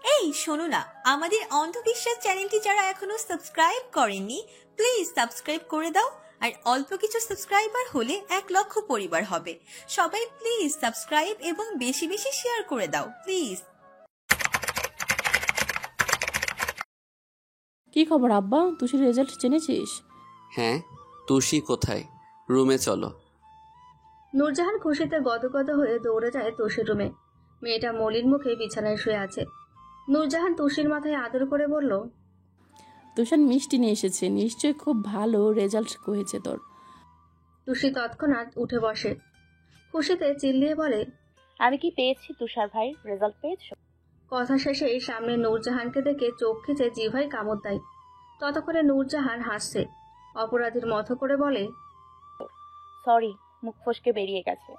এই শোনো না, আমাদের অন্ধবিশ্বাস চ্যানেলটি যারা এখনো সাবস্ক্রাইব করেননি প্লিজ সাবস্ক্রাইব করে দাও। আর অল্প কিছু সাবস্ক্রাইবার হলে 1,00,000 পরিবার হবে। সবাই প্লিজ সাবস্ক্রাইব এবং বেশি বেশি শেয়ার করে দাও প্লিজ। কি খবর আব্বা, তুষির রেজাল্ট জেনেছিস? হ্যাঁ, তুষি কোথায়? রুমে চলো। নূরজাহান খুশিতে গদগদ হয়ে দৌড়ে যায় তুষির রুমে। মেয়েটা মলিন মুখে বিছানায় শুয়ে আছে। নূরজাহান তুষির মাথায় আদর করে বলল, তুষার মিষ্টি নিয়ে এসেছে, নিশ্চয়ই খুব ভালো রেজাল্ট হয়েছে তোর। তুষি তৎক্ষণাৎ উঠে বসে, খুশিতে চিল্লিয়ে বলে, আমি কি পেয়েছি তুষার ভাই? রেজাল্ট পেয়েছো? কথা শেষেই সামনে নূরজাহানকে দেখে চোখ খিচে জিভায় কামড় দেয়। ততক্ষণে নূরজাহান হাসছে, অপরাধীর মতো করে বলে, সরি, মুখ ফসকে বেরিয়ে গেছে।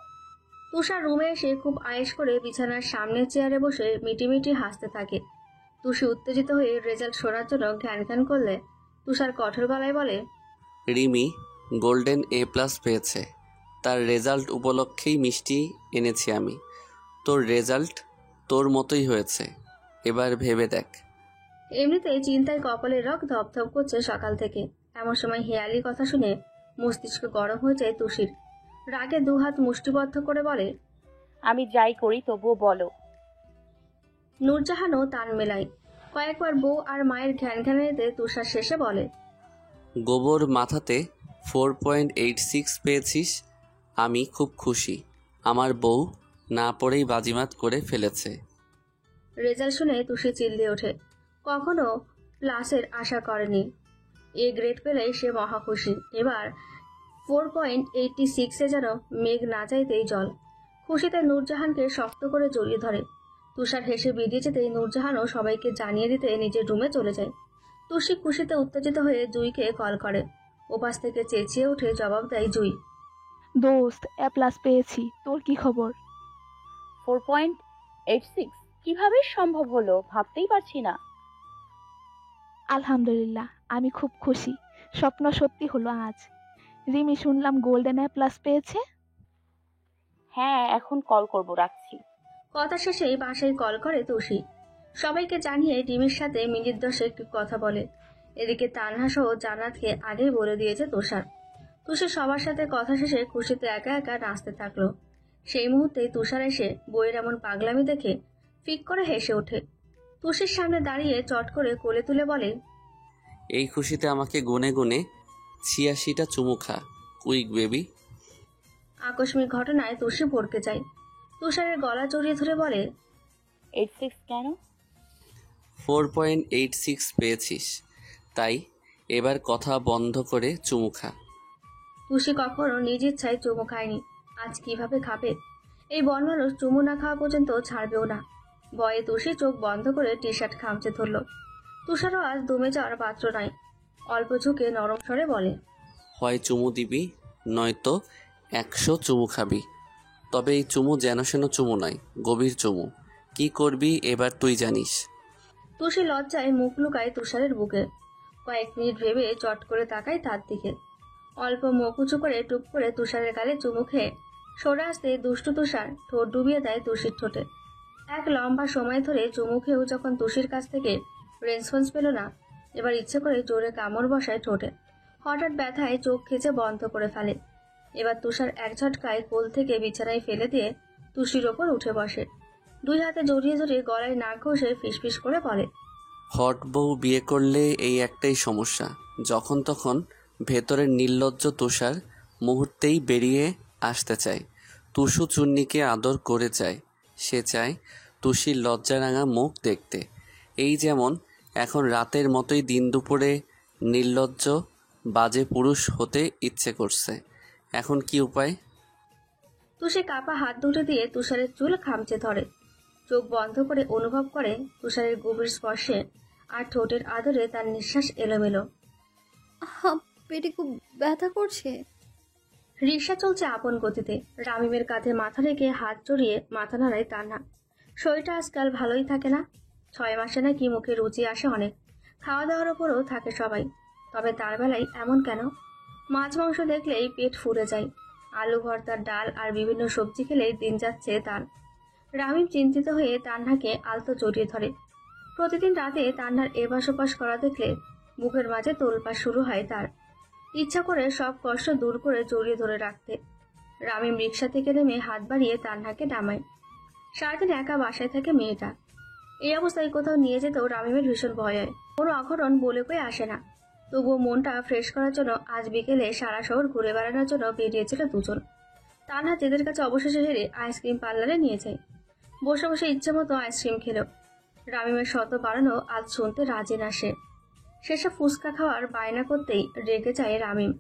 তুষার রুমে এসে খুব আয়েশ করে বিছানার সামনের চেয়ারে বসে মিটিমিটি হাসতে থাকে। তুষি উত্তেজিত হয়ে রেজাল্ট শোনার জন্য ঘ্যান ঘ্যান করলে তুষার কঠোর গলায় বলে, রিমি গোল্ডেন A+ পেয়েছে। তার রেজাল্ট উপলক্ষেই মিষ্টি এনেছি আমি। তোর রেজাল্ট তোর মতোই হয়েছে, এবার ভেবে দেখ। এমনিতেই চিন্তায় কপালের রক ধপধপ করছে সকাল থেকে। এমন সময় হেয়ালি কথা শুনে মস্তিষ্ক গরম হয়ে যায় তুষির। রাগে দুহাত মুষ্টিবদ্ধ করে বলে, আমি যাই করি তবুও বলো। নূরজাহানও তান মেলায়। কয়েকবার বউ আর মায়ের ঘ্যান ঘ্যানানিতে তুষার শেষে বলে, গোবর মাথাতে 4.86 পেয়েছিস, আমি খুব খুশি। আমার বউ না পড়েই বাজিমাত করে ফেলেছে। রেজাল্ট শুনে তুষি চিল্লিয়ে ওঠে। কখনো প্লাসের আশা করেনি, গ্রেড পেলেই সে মহা খুশি। এবার 4.86 যেন মেঘ না চাইতেই জল। খুশিতে নূরজাহানকে শক্ত করে জড়িয়ে ধরে। তুষার হেসে বেরিয়ে যেতেই নূরজাহানও সবাইকে জানিয়ে দিতে নিজের রুমে চলে যায়। তুষি খুশিতে উত্তেজিত হয়ে জুইকে কল করে। ওপাশ থেকে চেঁচিয়ে উঠে জবাব দেয় জুই, দোস্ত A+ পেয়েছি, তোর কি খবর? 4.86 কিভাবে সম্ভব হলো ভাবতেই পারছি না। আলহামদুলিল্লাহ, আমি খুব খুশি। স্বপ্ন সত্যি হলো আজ। রিমি শুনলাম গোল্ডেন A+ পেয়েছে। হ্যাঁ, এখন কল করব, রাখছি। কথা শেষেই বাসায় কল করে তুষি। সবাইকে জানিয়ে রিমির সাথে মিনিট 10 কথা বলে। এদিকে তানহা সহ জান্নাতকে আগেই বলে দিয়েছে তুষার। তুষি সবার সাথে কথা শেষে খুশিতে একা একা নাচতে থাকলো। সেই মুহূর্তেই তুষার এসে বইয়ের এমন পাগলামি দেখে ফিক করে হেসে ওঠে। তুষির সামনে দাঁড়িয়ে চট করে কোলে তুলে বলে, এই খুশিতে আমাকে গুনে গুনে 86টা চুমু খা, কুইক বেবি। আকস্মিক ঘটনায় তুষি ভড়কে যায়। তুষারের গলা জড়িয়ে ধরে বলে, 86 কেন? 4.86 পেয়েছিস, তাই এবার কথা বন্ধ করে চুমু খা। তুষি কখনো নিজ ইচ্ছায় চুমু খায়নি, আজ কিভাবে খাবে? এই বনমানুষ চুমু না খাওয়া পর্যন্ত ছাড়বেও না। ভয়ে তুষি চোখ বন্ধ করে টি শার্ট খামচে ধরল। তুষারও আজ দমে যাওয়ার পাত্র নয়। অল্প ঝুঁকে নরম স্বরে বলে, হয় চুমু দিবি, নয়তো 100 চুমু খাবি। তবে এই চুমু যেন সেন চুমু নয়, গভীর চুমু। কি করবি এবার তুই জানিস। তুষি লজ্জায় মুখ লুকায় তুষারের বুকে। কয়েক মিনিট ভেবে চট করে তাকায় তার দিকে। অল্প মুখ উঁচু করে টুপ করে তুষারের গালে চুমু খেয়ে সরে আসতে দুষ্টু তুষার ঠোঁট ডুবিয়ে দেয় তুষির ঠোঁটে। এক লম্বা সময় ধরে চুমু খেয়েও যখন তুষির কাছ থেকে রেসপন্স পেল না, এবার ইচ্ছে করে জোরে কামড় বসায় ঠোঁটে। হঠাৎ ব্যথায় চোখ খেচে বন্ধ করে ফেলে। এবার তুষার এক ঝটকায় কোল থেকে বিছানায় ফেলে দিয়ে তুষির ওপর উঠে বসে। দুই হাতে জড়িয়ে জড়িয়ে গলায় নাক ঘষে ফিসফিস করে বলে, হট বউ বিয়ে করলে এই একটাই সমস্যা, যখন তখন ভেতরের নির্লজ্জ তুষার মুহূর্তেই বেরিয়ে আসতে চায়। তুষু চুন্নিকে আদর করে চায়, সে চায় তুষির লজ্জারাঙা মুখ দেখতে। এই যেমন এখন রাতের মতোই দিন দুপুরে নির্লজ্জ বাজে পুরুষ হতে ইচ্ছে করছে। এখন কি উপায়? তুষি কাপা হাত দুটো দিয়ে তুষারের চুল খামচে ধরে। চোখ বন্ধ করে অনুভব করে তুষারের গভীর স্পর্শে আর ঠোঁটের আদরে তার নিঃশ্বাস এলোমেলো। পেটে খুব ব্যথা করছে। রিকশা চলছে আপন গতিতে। রামিমের কাঁধে মাথা রেখে হাত জড়িয়ে মাথা নাড়ায় তান্না। শরীরটা আজকাল ভালোই থাকে না। 6 মাসে নাকি মুখে রুচি আসে অনেক। খাওয়া দাওয়ার ওপরও থাকে সবাই। তবে তার বেলায় এমন কেন? মাছ মাংস দেখলেই পেট ফুলে যায়। আলু ভর্তা, ডাল আর বিভিন্ন সবজি খেলেই দিন যাচ্ছে তার। রামিম চিন্তিত হয়ে তান্নাকে আলতো জড়িয়ে ধরে। প্রতিদিন রাতে তান্নার এপাশ ওপাশ করা দেখলে বুকের মাঝে তোলপাড় শুরু হয় তার। ইচ্ছা করে সব কষ্ট দূর করে জড়িয়ে ধরে রাখতে। রামিম রিক্সা থেকে নেমে হাত বাড়িয়ে তান্নাকে নামায়। সারাদিন একা বাসায় থাকে মেয়েটা। এই অবস্থায় কোথাও নিয়ে যেতেও রামিমের ভীষণ ভয় হয়। কোনো অঘটন বলে কয়ে আসে না, তবুও মনটা ফ্রেশ করার জন্য আজ বিকেলে সারা শহর ঘুরে বেড়ানোর জন্য বেরিয়েছিল দুজন। তান্না জেদের কাছে অবশেষে হেরে আইসক্রিম পার্লারে নিয়ে যায়। বসে বসে ইচ্ছে মতো আইসক্রিম খেল। রামিমের শত বাড়ানো আজ শুনতে রাজি না সে। শেষে ফুচকা খাওয়ার বায়না করতেই রেগে যায় রামিম।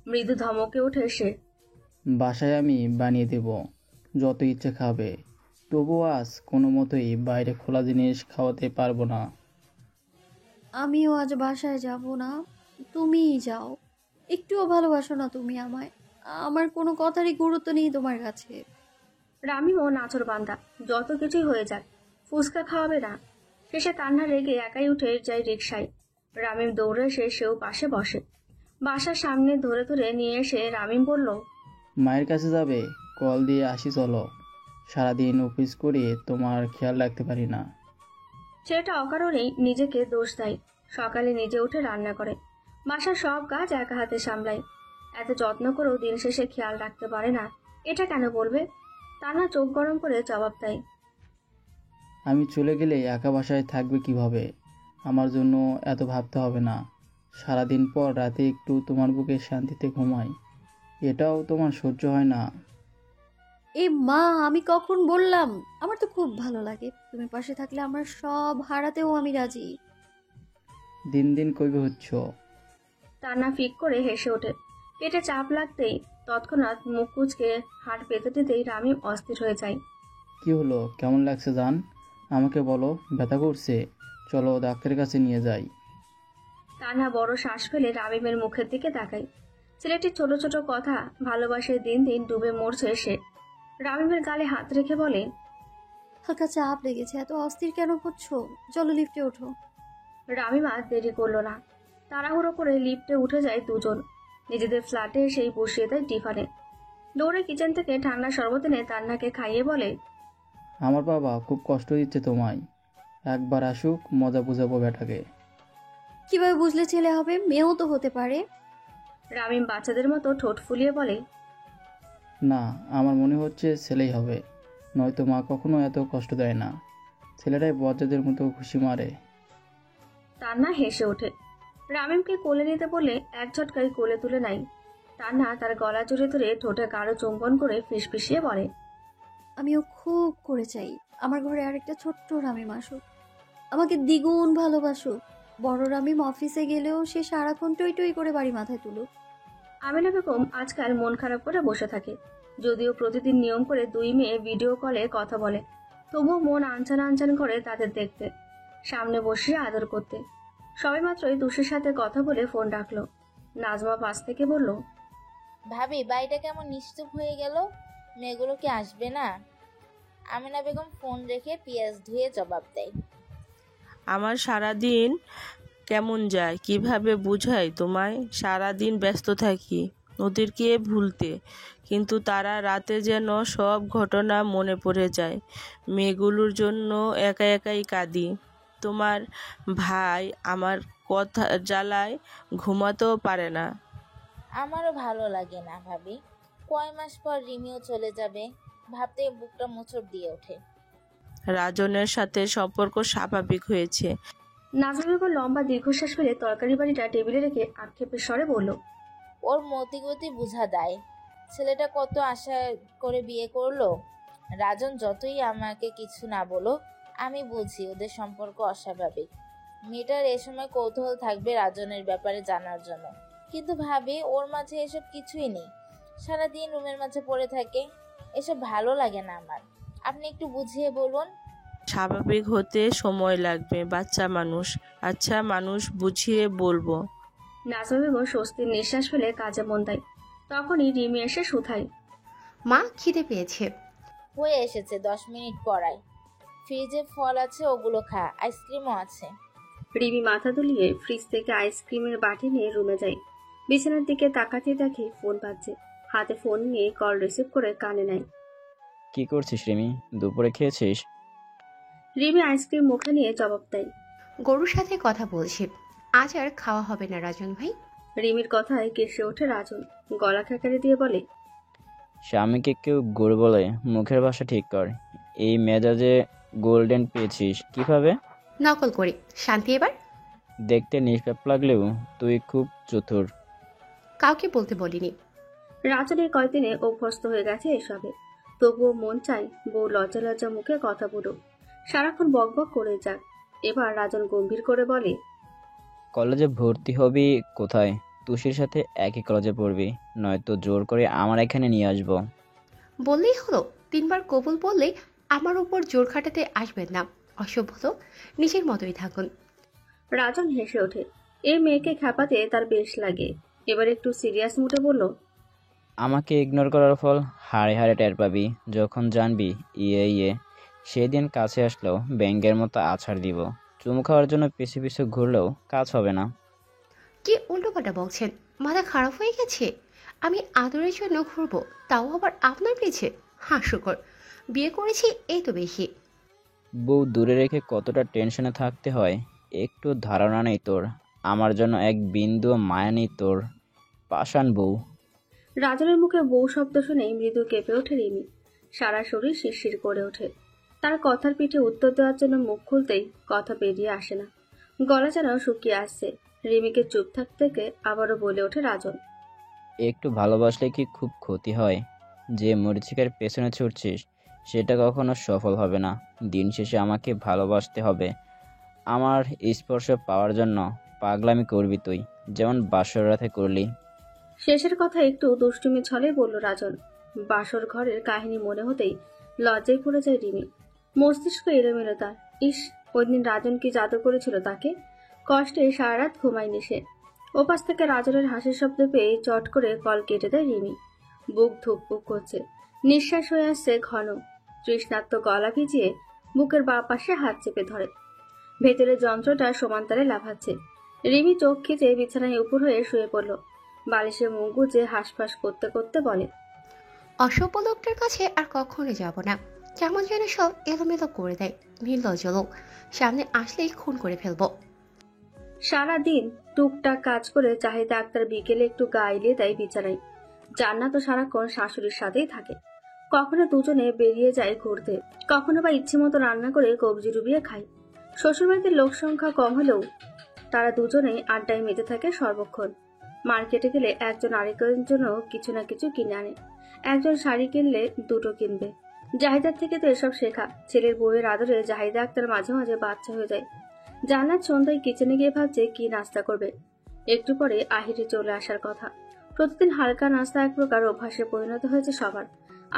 মৃদু ধমকে ওঠে সে। বাসায় আমি বানিয়ে দেব, যত ইচ্ছে খাবে, তবুও আজ কোনো মতোই বাইরে খোলা জিনিস খাওয়াতে পারবো না। আমিও আজ বাসায় যাব না, তুমিই যাও। একটুও ভালোবাসো না তুমি আমায়। আমার কোনো কথারই গুরুত্ব নেই তোমার কাছে। রামিমও নাচর বান্দা, যত কিছুই হয়ে যাক ফুচকা খাওয়াবে না। শেষে কান্না রেগে একাই উঠে যায় রিকশায়। রামিম দৌড়ে এসে সেও পাশে বসে। বাসার সামনে ধরে ধরে নিয়ে এসে রামিম বলল, মায়ের কাছে যাবে? কল দিয়ে আসি চলো। সারাদিন অফিস করে তোমার খেয়াল রাখতে পারি না। ছেলেটা অকারণেই নিজেকে দোষ দেয়। সকালে নিজে উঠে রান্না করে, বাসার সব কাজ একা হাতে সামলায়। এত যত্ন করেও দিন শেষে খেয়াল রাখতে পারে না, এটা কেন বলবে? তান্না চোখ গরম করে জবাব দেয়, আমি চলে গেলে একা বাসায় থাকবে কিভাবে? আমার জন্য এত ভাবতে হবে না। সারাদিন পর রাতে একটু তোমার বুকে শান্তিতে ঘুমাই, এটাও তোমার সহ্য হয় না? এ মা, আমি কখন বললাম? আমার তো খুব ভালো লাগে, তুমি পাশে থাকলে আমার সব হারাতেও আমি রাজি। দিন দিন কইবে হচ্ছ। তান্না ফিক করে হেসে ওঠে। পেটে চাপ লাগতেই তৎক্ষণাৎ মুখ কুচকে হাড় পেতে দিতেই রামিম অস্থির হয়ে যায়। কি হলো, কেমন লাগছে জান? আমাকে বলো, ব্যথা করছে? চলো ডাক্তারের কাছে নিয়ে যাই। তান্না বড় শ্বাস ফেলে রামিমের মুখের দিকে তাকায়। ছেলেটির ছোট ছোট কথা ভালোবাসে দিন দিন ডুবে মরছে সে। রামিমের গালে হাত রেখে বলে, হালকা চাপ লেগেছে, এত অস্থির কেন হচ্ছ? চলো লিফটে ওঠো। রামিম আর দেরি করলো না, তাড়াহুড়ো করে লিফটে উঠে যায় দুজন। নিজেদের ফ্ল্যাটে এসেই বসিয়ে দেয় টিফানে। দৌড়ে কিচেন থেকে ঠান্ডা শরবত এনে তান্নাকে খাইয়ে বলে, আমার বাবা খুব কষ্ট দিচ্ছে তোমায়, একবার আসুক, মজা বুঝাবো বেটাকে। কিভাবে বুঝলে ছেলে হবে? মেয়েও তো হতে পারে। রামিম বাচ্চাদের মতো ঠোঁট ফুলিয়ে বলে, না, আমার মনে হচ্ছে ছেলেই হবে, নয়তো মা কখনো এত কষ্ট দেয় না। ছেলেরাই বজ্জাদের মতো খুশি মারে। তান্না হেসে ওঠে। রামিমকে কোলে নিতে বলে এক ঝটকায় কোলে তুলে নেয়। তান্না তার গলা জড়িয়ে ধরে ঠোঁটে গাঢ় চুম্বন করে ফিসফিসিয়ে বলে, আমিও খুব করে চাই আমার ঘরে আরেকটা ছোট্ট রামিম আসুক, আমাকে দ্বিগুণ ভালোবাসুক। বড় রামিম অফিসে গেলেও সে সারাক্ষণ টই টই করে বাড়ি মাথায় তুলুক। আমিনা বেগম আজকাল মন খারাপ করে বসে থাকে। যদিও প্রতিদিন নিয়ম করে দুই মেয়ে ভিডিও কলে কথা বলে, তবুও মন আনচান আনচান করে তাদের দেখতে, সামনে বসিয়ে আদর করতে। সবে মাত্রই তুষের সাথে কথা বলে ফোন রাখলো। নাজমা পাশ থেকে বলল, ভাবি বাড়িটা কেমন নিশ্চুপ হয়ে গেল, মেয়েগুলো কি আসবে না? আমিনা বেগম ফোন রেখে পেঁয়াজ ধুয়ে জবাব দেয়, আমার সারাদিন কেমন যায় কিভাবে বুঝাই তোমায়? সারাদিন ব্যস্ত থাকি ওদেরকে ভুলতে, কিন্তু তারা রাতে যেন সব ঘটনা মনে পড়ে যায়। মেয়েগুলোর জন্য একা একাই কাঁদি। তোমার ভাই আমার কথা জ্বালায় ঘুমাতেও পারে না। আমারও ভালো লাগে না ভাবি, কয় মাস পর রিমিও চলে যাবে, ভাবতে বুকটা মোচড় দিয়ে ওঠে। রাজনের সাথে সম্পর্ক স্বাভাবিক হয়েছে। নাজমা বেগম লম্বা দীর্ঘশ্বাস ফেলে তরকারি বাড়িটা টেবিলে রেখে আক্ষেপের স্বরে বলল, ওর মতিগতি বুঝা দেয়। ছেলেটা কত আশা করে বিয়ে করলো। রাজন যতই আমাকে কিছু না বলো, আমি বুঝি ওদের সম্পর্ক অস্বাভাবিক। মেয়েটার এ সময় কৌতূহল থাকবে রাজনের ব্যাপারে জানার জন্য, কিন্তু ভাবি ওর মাঝে এসব কিছুই নেই। সারাদিন রুমের মাঝে পড়ে থাকে, এসব ভালো লাগে না আমার। আপনি একটু বুঝিয়ে বলুন। স্বাভাবিক হতে সময় লাগবে, বাচ্চা মানুষ। আচ্ছা, মানুষ বুঝিয়ে বলবো। নাজমা বেগম স্বস্তির নিঃশ্বাস ফেলে কাজে মন দেয়। তখনই রিমি এসে শুধায়, মা, খিদে পেয়েছে। হয়ে এসেছে, 10 মিনিট পরায়। ফ্রিজে ফল আছে, ওগুলো খা, আইসক্রিমও আছে। রিমি মাথা দুলিয়ে ফ্রিজ থেকে আইসক্রিমের বাটি নিয়ে রুমে যায়। বিছানার দিকে তাকাতে দেখে ফোন বাজছে। হাতে ফোন নিয়ে কল রিসিভ করে কানে নেয়। কি করছিস রিমি? দুপুরে খেয়েছিস? রিমি আইসক্রিম মুখে নিয়ে জবাব দেয়। গরুর সাথে কথা বলছি, আজ আর খাওয়া হবে না রাজন ভাই। রিমির কথায় কেসে ওঠে রাজন, গলা খেকারে দিয়ে বলে, স্বামীকে কেউ গরু বলে? মুখের ভাষা ঠিক কর। এই মেজাজে গোল্ডেন পেয়েছিস কিভাবে? নকল করি। শান্তি এবার? দেখতে নিষ্পাপ লাগলেও তুই খুব চতুর। কাউকে বলতে বলিনি। রাজনের কয়দিনে অভ্যস্ত হয়ে গেছে এসবে, তবুও মন চাই বউ লজ্জা লজ্জা মুখে কথা বলুক, সারাক্ষণ বকবক করে যাক। এবার রাজন গম্ভীর করে বলে, কলেজে ভর্তি হবি কোথায়? তুষির সাথে একই কলেজে পড়বি, নয়তো জোর করে আমার এখানে নিয়ে আসবো। বললেই হলো, 3 বার কবুল বললেই আমার উপর জোর খাটাতে আসবেন না। অসভ্য তো, নিজের মতোই থাকুন। রাজন হেসে ওঠে। এই মেয়েকে খেপাতে তার বেশ লাগে। এবার একটু সিরিয়াস মুডে বলল, আমাকে ইগনোর করার ফল হাড়ে হাড়ে টের পাবি যখন জানবি। ইয়ে সেদিন কাছে আসলেও ব্যাঙ্গের মতো আছাড় দিব। চুমু খাওয়ার জন্য পিছু পিছু ঘুরলেও কাজ হবে না। কি উল্টোপাল্টা বলছেন? মাথা খারাপ হয়ে গেছে? আমি আদরের জন্য ঘুরবো, তাও আবার আপনার পিছে? হাস্যকর। বিয়ে করেছি এই তো বেশি। বউ দূরে রেখে কতটা টেনশনে থাকতে হয় একটু ধারণা নেই তোর। আমার জন্য এক বিন্দু মায়া নেই তোর, পাষাণ বউ। রাজনের মুখে বউ শব্দ শুনেই মৃদু কেঁপে ওঠে রিমি। সারা শরীর শিরশির করে ওঠে। তার কথার পিঠে উত্তর দেওয়ার জন্য মুখ খুলতেই কথা বেরিয়ে আসে না, গলা যেন শুকিয়ে আসছে। রিমিকে চুপ থাকতে থেকে আবারও বলে ওঠে রাজন, একটু ভালোবাসলে কি খুব ক্ষতি হয়? যে মরিচিকার পেছনে ছুটছিস সেটা কখনো সফল হবে না। দিন শেষে আমাকে ভালোবাসতে হবে। আমার স্পর্শ পাওয়ার জন্য পাগলামি করবি তুই, যেমন বাসর রাতে করলি। শেষের কথা একটু দুষ্টুমি ছলে বলল রাজন। বাসর ঘরের কাহিনী মনে হতেই লজ্জায় পড়ে যায় রিমি। মস্তিষ্ক এলোমেলো তার। ইস, ওই দিন রাজন কি জাদু করেছিল তাকে! কষ্টে সারা রাত ঘুমায়নি সে। ওপাশ থেকে রাজনের হাসির শব্দ পেয়ে চট করে কল কেটে দেয় রিমি। বুক ধুকপুক করছে, নিঃশ্বাস হয়ে আসছে ঘন। তৃষ্ণাত্ম গলা ভিজিয়ে বুকের বাঁ পাশে হাত চেপে ধরে। ভেতরের যন্ত্রটা সমান্তরে লাফাচ্ছে। রিমি চোখ খিচে বিছানায় উপর হয়ে শুয়ে পড়ল। বালিশে মুখ গুজে হাঁসফাঁস করতে করতে বলে, অসভ্য লোকটার কাছে আর কখনো যাব না। কেমন যেন সব এলোমেলো করে দেয়। নির্লজ্জ লোক, সামনে আসলেই খুন করে ফেলবো। সারাদিন টুকটাক কাজ করে চাহিদা আক্তার বিকেলে একটু গাইলে দেয় বিছানায়। জান্নাত তো সারাক্ষণ শাশুড়ির সাথেই থাকে। কখনো দুজনে বেরিয়ে যায় ঘুরতে, কখনো বা ইচ্ছে মতো রান্না করে কবজি ডুবিয়ে খায়। শ্বশুরবাড়িতে লোক সংখ্যা কম হলেও তারা দুজনেই আড্ডায় মেতে থাকে সর্বক্ষণ। মার্কেটে গেলে একজন আরেকজনের জন্য কিছু না কিছু কিনে আনে। একজন শাড়ি কিনলে দুটো কিনবে। জাহিদার থেকে তো এসব শেখা। ছেলের বউয়ের আদরে জাহিদা আক্তার মাঝে মাঝে বাচ্চা হয়ে যায়। জান্নাত সন্ধ্যায় কিচেনে গিয়ে ভাবছে কি নাস্তা করবে। একটু পরে আহিরে চলে আসার কথা। প্রতিদিন হালকা নাস্তা এক প্রকার অভ্যাসে পরিণত হয়েছে সবার।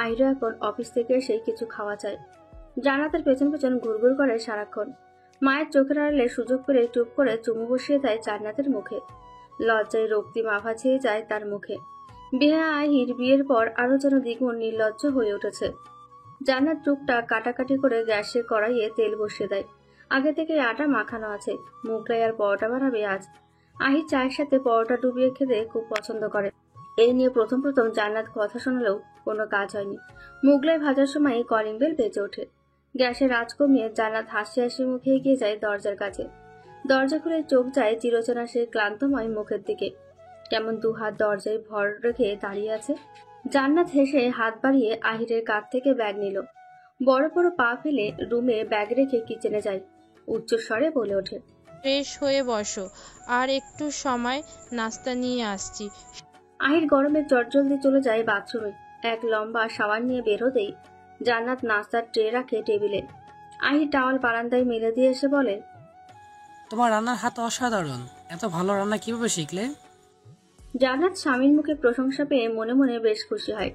আহিরও এখন অফিস থেকে এসে কিছু খাওয়া চায়। জান্নাতের পেছন পেছন ঘুরঘুর করে সারাক্ষণ। মায়ের চোখের আড়ালে সুযোগ পেলে টুপ করে চুমু বসিয়ে দেয় জান্নাতের মুখে। লজ্জায় রক্তিম আভা ছেয়ে যায় তার মুখে। বিহা আহির বিয়ের পর আরো যেন দ্বিগুণ নির্লজ্জ হয়ে উঠেছে। জান্নাত টুকটাক কাটাকাটি করে গ্যাসে কড়াইয়ে তেল বসিয়ে দেয়। আগে থেকে আটা মাখানো আছে। মুগলাই আর পরোটা বানাবে আজ। আহির চায়ের সাথে পরোটা ডুবিয়ে খেতে খুব পছন্দ করে। এই নিয়ে প্রথম প্রথম জান্নাত কথা শোনালেও কোনো কাজ হয়নি। মুগলাই ভাজার সময় কলিং বেল বেজে ওঠে। গ্যাসের আঁচ কমিয়ে জান্নাত হাসি হাসি মুখে এগিয়ে যায় দরজার কাছে। দরজা খুলে চোখ যায় চিরচেনা সেই ক্লান্তময় মুখের দিকে। কেমন দুহাত দরজায় ভর রেখে দাঁড়িয়ে আছে। জান্নাত হেসে হাত বাড়িয়ে আহিরের কাঁধ থেকে ব্যাগ নিল। বড় বড় পা ফেলে রুমে ব্যাগ রেখে কিচেনে যায়। উচ্চ স্বরে বলে ওঠে, ফ্রেশ হয়ে বসো, আর একটু সময় নাস্তা নিয়ে আসছি। আহির গরমে চটজলদি চলে যায় বাথরুমে। এক লম্বা শাওয়ার নিয়ে বের হতেই জান্নাত নাস্তার ট্রে রাখে টেবিলে। আহির টাওয়াল বারান্দায় মেলে দিয়ে এসে বলে, তোমার রান্নার হাত অসাধারণ। এত ভালো রান্না কিভাবে শিখলে? জান্নাত স্বামীর মুখে প্রশংসা পেয়ে মনে মনে বেশ খুশি হয়।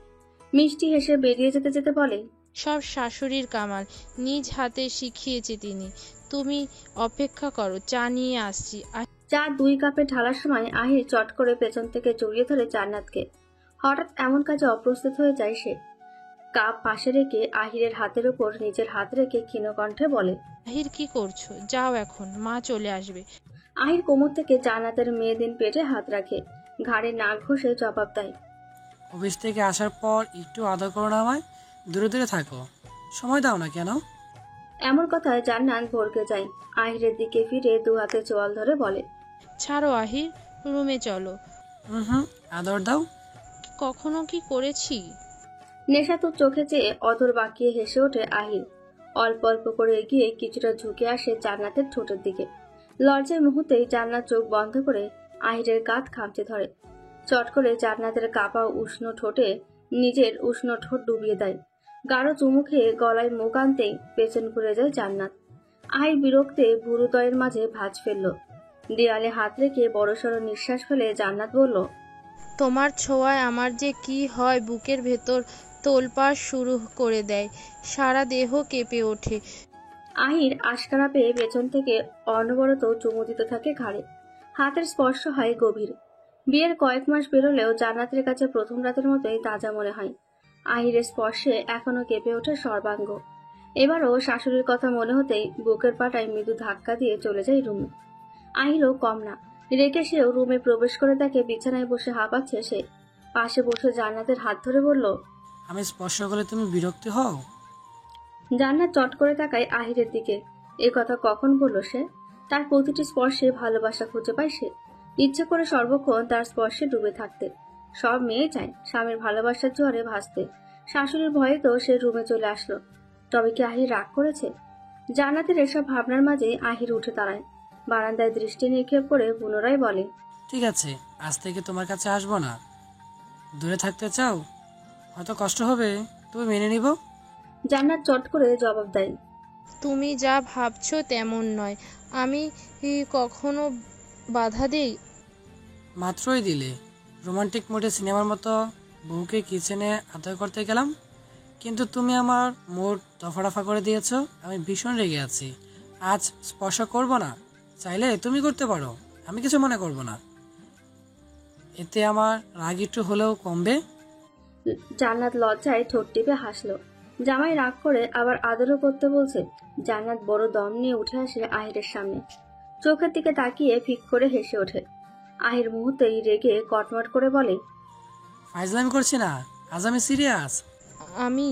মিষ্টি হেসে বেরিয়ে যেতে যেতে বলে, সব শাশুড়ির কামাল, নিজ হাতে শিখিয়েছে তিনি। তুমি অপেক্ষা করো, চা নিয়ে আসছি। চা 2 কাপে ঢালার সময় আহির চট করে পেছন থেকে জড়িয়ে ধরে জান্নাতকে। হঠাৎ এমন কাজে অপ্রস্তুত হয়ে যায় সে। কাপ পাশে রেখে আহিরের হাতের উপর নিজের হাত রেখে ক্ষীণ কণ্ঠে বলে, আহির কি করছো? যাও এখন, মা চলে আসবে। আহির কোমর থেকে জান্নাতের মেয়েদিন পেটে হাত রাখে। ঘাড়ে নাক ঘষে জবাব দেয়, অফিস থেকে আসার পর একটু আদর করো না আমায়। দূরে দূরে থাকো, সময় দাও না কেন? এমন কথায় জান্নাত ভরকে যায়। আহিরের দিকে ফিরে দু হাতে চোয়াল ধরে বলে, ছাড়ো আহির, রুমে চলো। হুম, আদর দাও। কখনো কি করেছি? নেশাতুর চোখে চেয়ে অধর বাঁকিয়ে হেসে ওঠে আহির। অল্প অল্প করে এগিয়ে কিছুটা ঝুঁকে আসে জান্নাতের ঠোঁটের দিকে। লজ্জায় মুহূর্তেই জান্নাত চোখ বন্ধ করে আহিরের কাঁধ খামচে ধরে। চট করে জান্নাতের কাঁপা উষ্ণ ঠোঁটে নিজের উষ্ণ ঠোঁট ডুবিয়ে দেয়। গাঢ় চুমু খেয়ে গলায় মুখ আনতেই পেছন ঘুরে যায় জান্নাত। আহির বিরক্তে ভুরুদয়ের মাঝে ভাঁজ ফেলল। দেয়ালে হাত রেখে বড়সড় নিঃশ্বাস ফেলে জান্নাত বলল, তোমার ছোঁয়ায় আমার যে কি হয়, বুকের ভেতর তোলপাড় শুরু করে দেয়, সারা দেহ কেঁপে ওঠে। আহির আশকারা পেয়ে পেছন থেকে অনবরত চুমু দিতে থাকে ঘাড়ে। হাতের স্পর্শ হয় গভীর। বিয়ের কয়েক মাস বেরোলেও জান্নাতের কাছে প্রথম রাতের মতোই তাজা মনে হয়। আহিরের স্পর্শে এখনো কেঁপে ওঠে সর্বাঙ্গ। এবারও শাশুড়ির কথা মনে হতেই বুকের পাটায় মৃদু ধাক্কা দিয়ে চলে যায় রুমে। আহিরও কম না, রেখে সেও রুমে প্রবেশ করে দেখে বিছানায় বসে হাঁপাচ্ছে সে। পাশে বসে জান্নাতের হাত ধরে বলল, আমি স্পর্শ করলে তুমি বিরক্ত হও? জান্নাত চট করে তাকায় আহিরের দিকে। এ কথা কখন বলল সে? তার প্রতিটি স্পর্শে ভালোবাসা খুঁজে পায় সে। ইচ্ছে করে সর্বক্ষণ তার স্পর্শে ডুবে থাকতে। সব মেয়ে চায় স্বামীর ভালোবাসার জোয়ারে ভাসতে। শাশুড়ির ভয়ে তো সে রুমে চলে আসলো। তবে কি আহির রাগ করেছে? জান্নাতের এসব ভাবনার মাঝে আহির উঠে দাঁড়ায়। বারান্দায় দৃষ্টি নিক্ষেপ করে পুনরায় বলে, ঠিক আছে, আজ থেকে তোমার কাছে আসবো না। দূরে থাকতে চাও? হয়তো কষ্ট হবে, তবে মেনে নিব। জান্নাত চট করে জবাব দেয়, তুমি যা ভাবছো তেমন নয়। আমি কখনো বাধা দেই? মাত্রই দিলে। রোমান্টিক মুডে সিনেমার মতো বউকে কিচেনে আদর করতে গেলাম, কিন্তু তুমি আমার মুড দফা করে দিয়েছ। আমি ভীষণ রেগে আছি। আজ স্পর্শ করব না। চাইলে তুমি করতে পারো, আমি কিছু মনে করব না। এতে আমার রাগ একটু হলেও কমবে। জান্নাত লজ্জায় ঠোঁট টিপে হাসলো। জামাই রাগ করে আবার আদরও করতে বলছে। জান্নাত বড় দম নিয়ে উঠে আসে আহিরের সামনে। চোখের দিকে তাকিয়ে ফিক করে হেসে ওঠে। আহির মুহূর্তেই রেগে কটমট করে বলে, ফাইজলামি করছি না, আজ আমি সিরিয়াস। আমি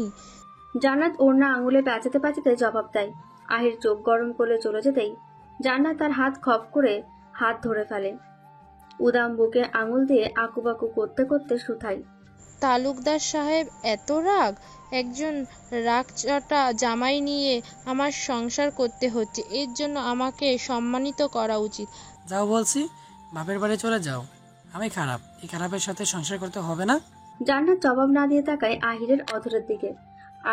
জান্নাত ওড়না আঙুলে প্যাঁচাতে প্যাঁচাতে জবাব দেয়। আহির চোখ গরম করে চলে যেতেই জান্নাত তার হাত খপ করে হাত ধরে ফেলে। উদাম বুকে আঙুল দিয়ে আকুবাকু করতে করতে শুথায়। তালুকদার সাহেব, এত রাগ? একজন রাগচটা জামাই নিয়ে আমার সংসার করতে হচ্ছে, এর জন্য আমাকে সম্মানিত করা উচিত। যাও বলছি, বাপের বাড়ি চলে যাও। আমি খারাপ, এই খারাপের সাথে সংসার করতে হবে না। জান্নাত জবাব না দিয়ে তাকায় আহিরের অধরের দিকে।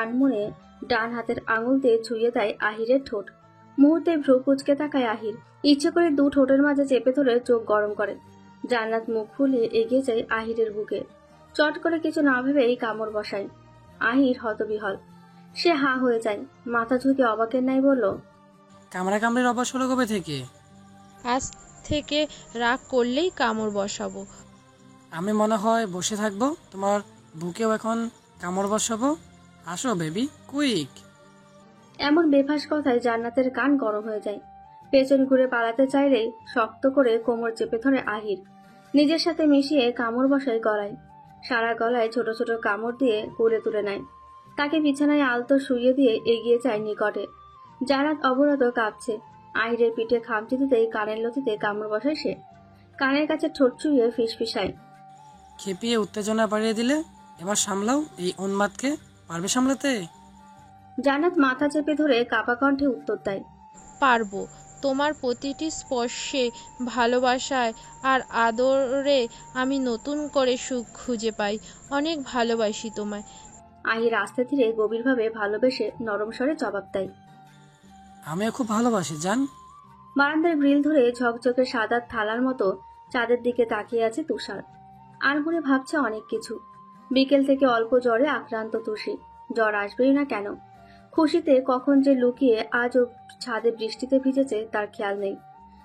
আনমনে ডান হাতের আঙুল দিয়ে ছুঁয়ে দেয় আহিরের ঠোঁট। মুহূর্তে ভ্রু কুচকে তাকায় আহির। ইচ্ছে করে দু ঠোঁটের মাঝে চেপে ধরে চোখ গরম করে। জান্নাত মুখ ফুলিয়ে এগিয়ে যায় আহিরের বুকে। চট করে কিছু না ভেবেই কামড় বসায়। আহির হতবিহল। সে হা হয়ে যায়, মাথা ঝুঁকে অবাকের নাই বলল, কামড়াকামড়ির অভ্যাস হলো কবে থেকে? আজ থেকে রাগ করলেই কামড় বসাবো। আমি মনে হয় বসে থাকবো, তোমার বুকেও এখন কামড় বসাবো। আসো বেবি, কুইক। এমন বেফাস কথায় জান্নাতের কান গরম হয়ে যায়। পেছন ঘুরে পালাতে চাইলেই শক্ত করে কোমর চেপে ধরে আহির। নিজের সাথে মিশিয়ে কামড় বসায় গলায়। সারা গলায় ছোট ছোট কামড় দিয়ে কুলে তুলে নেয়। তাকে বিছানায় আলতো শুইয়ে দিয়ে এগিয়ে যায় নিকটে। জান্নাত অবরত কাঁপছে। আহিরের পিঠে খামচি দিতেই কানের লতিতে কামড় বসায় সে। কানের কাছে ঠোঁট চুইয়ে ফিসফিসায়, খেপিয়ে উত্তেজনা বাড়িয়ে দিলে। এবার সামলাও এই উন্মাদকে। পারবে সামলাতে? জান্নাত মাথা চেপে ধরে কাপা কণ্ঠে উত্তর দেয়, পারবো। তোমার প্রতিটি স্পর্শে, ভালোবাসায় আর আদরে আমি নতুন করে সুখ খুঁজে পাই। অনেক ভালোবাসি তোমায়। আহির আস্তে ধীরে গভীরভাবে ভালোবেসে নরম স্বরে জবাব দেয়, আমিও খুব ভালোবাসি জান। বারান্দার গ্রিল ধরে ঝকঝকে সাদা থালার মতো চাঁদের দিকে তাকিয়ে আছে তুষার। আর মনে ভাবছে অনেক কিছু। বিকেল থেকে অল্প জ্বরে আক্রান্ত তুষি। জ্বর আসবেই না কেন? খুশিতে কখন যে লুকিয়ে আজও ছাদে বৃষ্টিতে ভিজেছে তার খেয়াল নেই।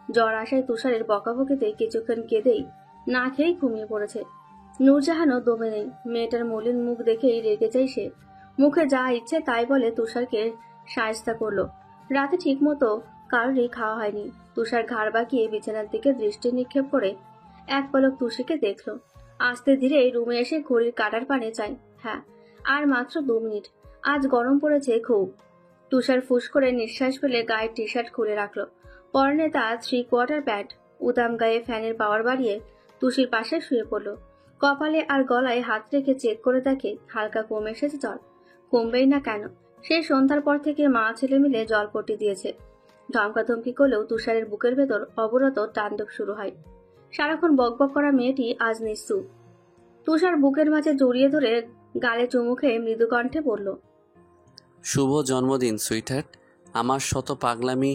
জ্বর আসায় তুষারের বকাবকিতে কিছুক্ষণ কেঁদেই না খেয়েই ঘুমিয়ে পড়েছে। নূরজাহানও দমে নেই। মেয়েটার মলিন মুখ দেখেই রেগে যায় সে। মুখে যা ইচ্ছে তাই বলে তুষারকে সায়স্তা করলো। রাতে ঠিক মতো কারোরই খাওয়া হয়নি। তুষার ঘাড় বাঁকিয়ে বিছানার দিকে দৃষ্টি নিক্ষেপ করে এক পলক তুষিকে দেখলো। আস্তে ধীরে রুমে এসে ঘড়ির কাঁটার পানে চায়। হ্যাঁ, আর মাত্র 2 মিনিট। আজ গরম পড়েছে খুব। তুষার ফুস করে নিঃশ্বাস ফেলে গায়ের টি শার্ট খুলে রাখলো। পরনে তার 3/4 প্যান্ট। উদাম গায়ে ফ্যানের পাওয়ার বাড়িয়ে তুষির পাশে শুয়ে পড়ল। কপালে আর গলায় হাত রেখে চেক করে দেখে হালকা কমে এসেছে জল। কমবেই না কেন, সেই সন্ধ্যার পর থেকে মা ছেলে মিলে জলপট্টি দিয়েছে। ধমকাধমকি করলেও তুষারের বুকের ভেতর অবরত তাণ্ডব শুরু হয়। সারাক্ষণ বকবক করা মেয়েটি আজ নিশ্চুপ। তুষার বুকের মাঝে জড়িয়ে ধরে গালে চুমু খেয়ে মৃদু কণ্ঠে বলল, শুভ জন্মদিন সুইটহার্ট। আমার শত পাগলামি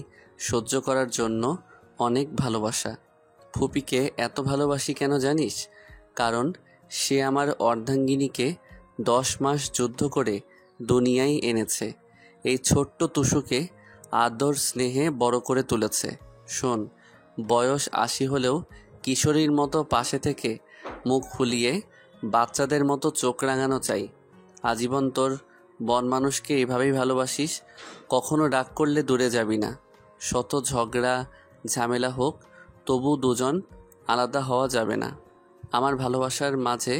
সহ্য করার জন্য অনেক ভালোবাসা। ফুপিকে এত ভালোবাসি কেন জানিস? কারণ সে আমার অর্ধাঙ্গিনীকে 10 মাস যুদ্ধ করে দুনিয়ায় এনেছে। এই ছোট্ট তুষুকে আদর স্নেহে বড় করে তুলেছে। শোন, বয়স 80 হলেও কিশোরীর মতো পাশে থেকে মুখ ফুলিয়ে বাচ্চাদের মতো চোখ রাঙানো চাই। আজীবন তোর বন মানুষকে এভাবেই ভালোবাসিস। কখনো রাগ করলে দূরে যাবি না। শত ঝগড়া ঝামেলা হোক, তবু দুজন আলাদা হওয়া যাবে না। আমার ভালোবাসার মাঝে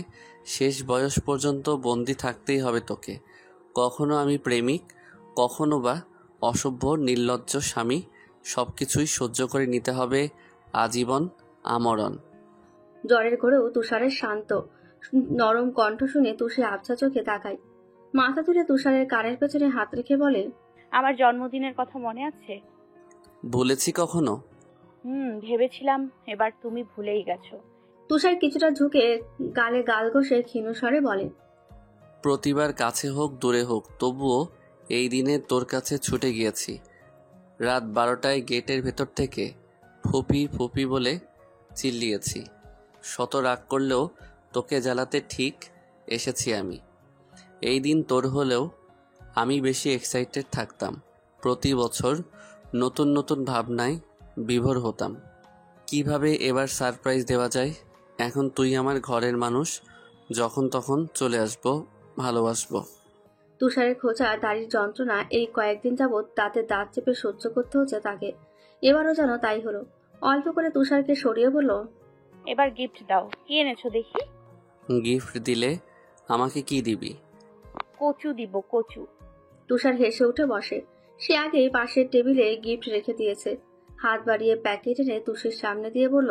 শেষ বয়স পর্যন্ত বন্দি থাকতেই হবে তোকে। কখনো আমি প্রেমিক, কখনো বা অসভ্য নির্লজ্জ স্বামী। সব কিছুই সহ্য করে নিতে হবে আজীবন, আমরণ। জ্বরের ঘরেও তুষারের শান্ত নরম কণ্ঠ শুনে তুষি আবছা চোখে তাকায়। মাথা তুলে তুষারের কানের পেছনে হাত রেখে বলে, আমার জন্মদিনের কথা মনে আছে? বলেছি কখনো? ভেবেছিলাম এবার তুমি ভুলেই গেছো। তুষার কিছুটা ঝুঁকে গালে গাল ঘষে ক্ষীণ স্বরে বলে, প্রতিবার কাছে হোক দূরে হোক, তবুও এই দিনে তোর কাছে ছুটে গিয়েছি। রাত 12টায় গেটের ভেতর থেকে ফুপি ফুপি বলে চিল্লিয়েছি। শত রাগ করলেও তোকে জ্বালাতে ঠিক এসেছি আমি। এই দিন তোর হলেও আমি বেশি এক্সাইটেড থাকতাম। প্রতি বছর নতুন নতুন ভাবনায় বিভোর হতাম, কিভাবে এবার সারপ্রাইজ দেওয়া যায়। এখন তুই আমার ঘরের মানুষ, যখন তখন চলে আসবো, ভালোবাসবো। তুষারের খোঁচা দাড়ির যন্ত্রণা এই কয়েকদিন যাবৎ দাঁতে দাঁত চেপে সহ্য করতে হচ্ছে তাকে। এবারও যেন তাই হলো। অল্প করে তুষারকে সরিয়ে বলল, এবার গিফট দাও। কি এনেছো দেখি? গিফট দিলে আমাকে কি দিবি? কচু দিব, কচু। তুষার হেসে উঠে বসে। সে আগেই পাশের টেবিলে গিফট রেখে দিয়েছে। হাত বাড়িয়ে প্যাকেট এনে তুষির সামনে দিয়ে বলল,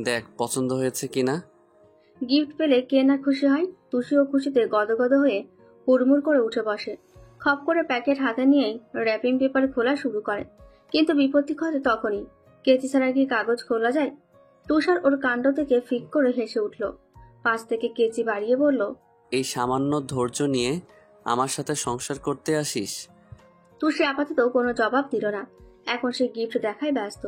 দেখ পছন্দ হয়েছে কিনা। গিফট পেলে কে না খুশি হয়। তুষিও খুশিতে গদগদ হয়ে হুড়মুড় করে উঠে বসে। খপ করে প্যাকেট হাতে নিয়েই র্যাপিং পেপার খোলা শুরু করে। কিন্তু বিপত্তি ঘটে তখনই। কেচি ছাড়া কি কাগজ খোলা যায়? তুষার ওর কাণ্ড থেকে ফিক করে হেসে উঠল। পাশ থেকে কেচি বাড়িয়ে বলল, এই সামান্য ধৈর্য নিয়ে আমার সাথে সংসার করতে আসিস? তুষি আপাতত কোনো জবাব দিল না। এখন সে গিফট দেখায় ব্যস্ত।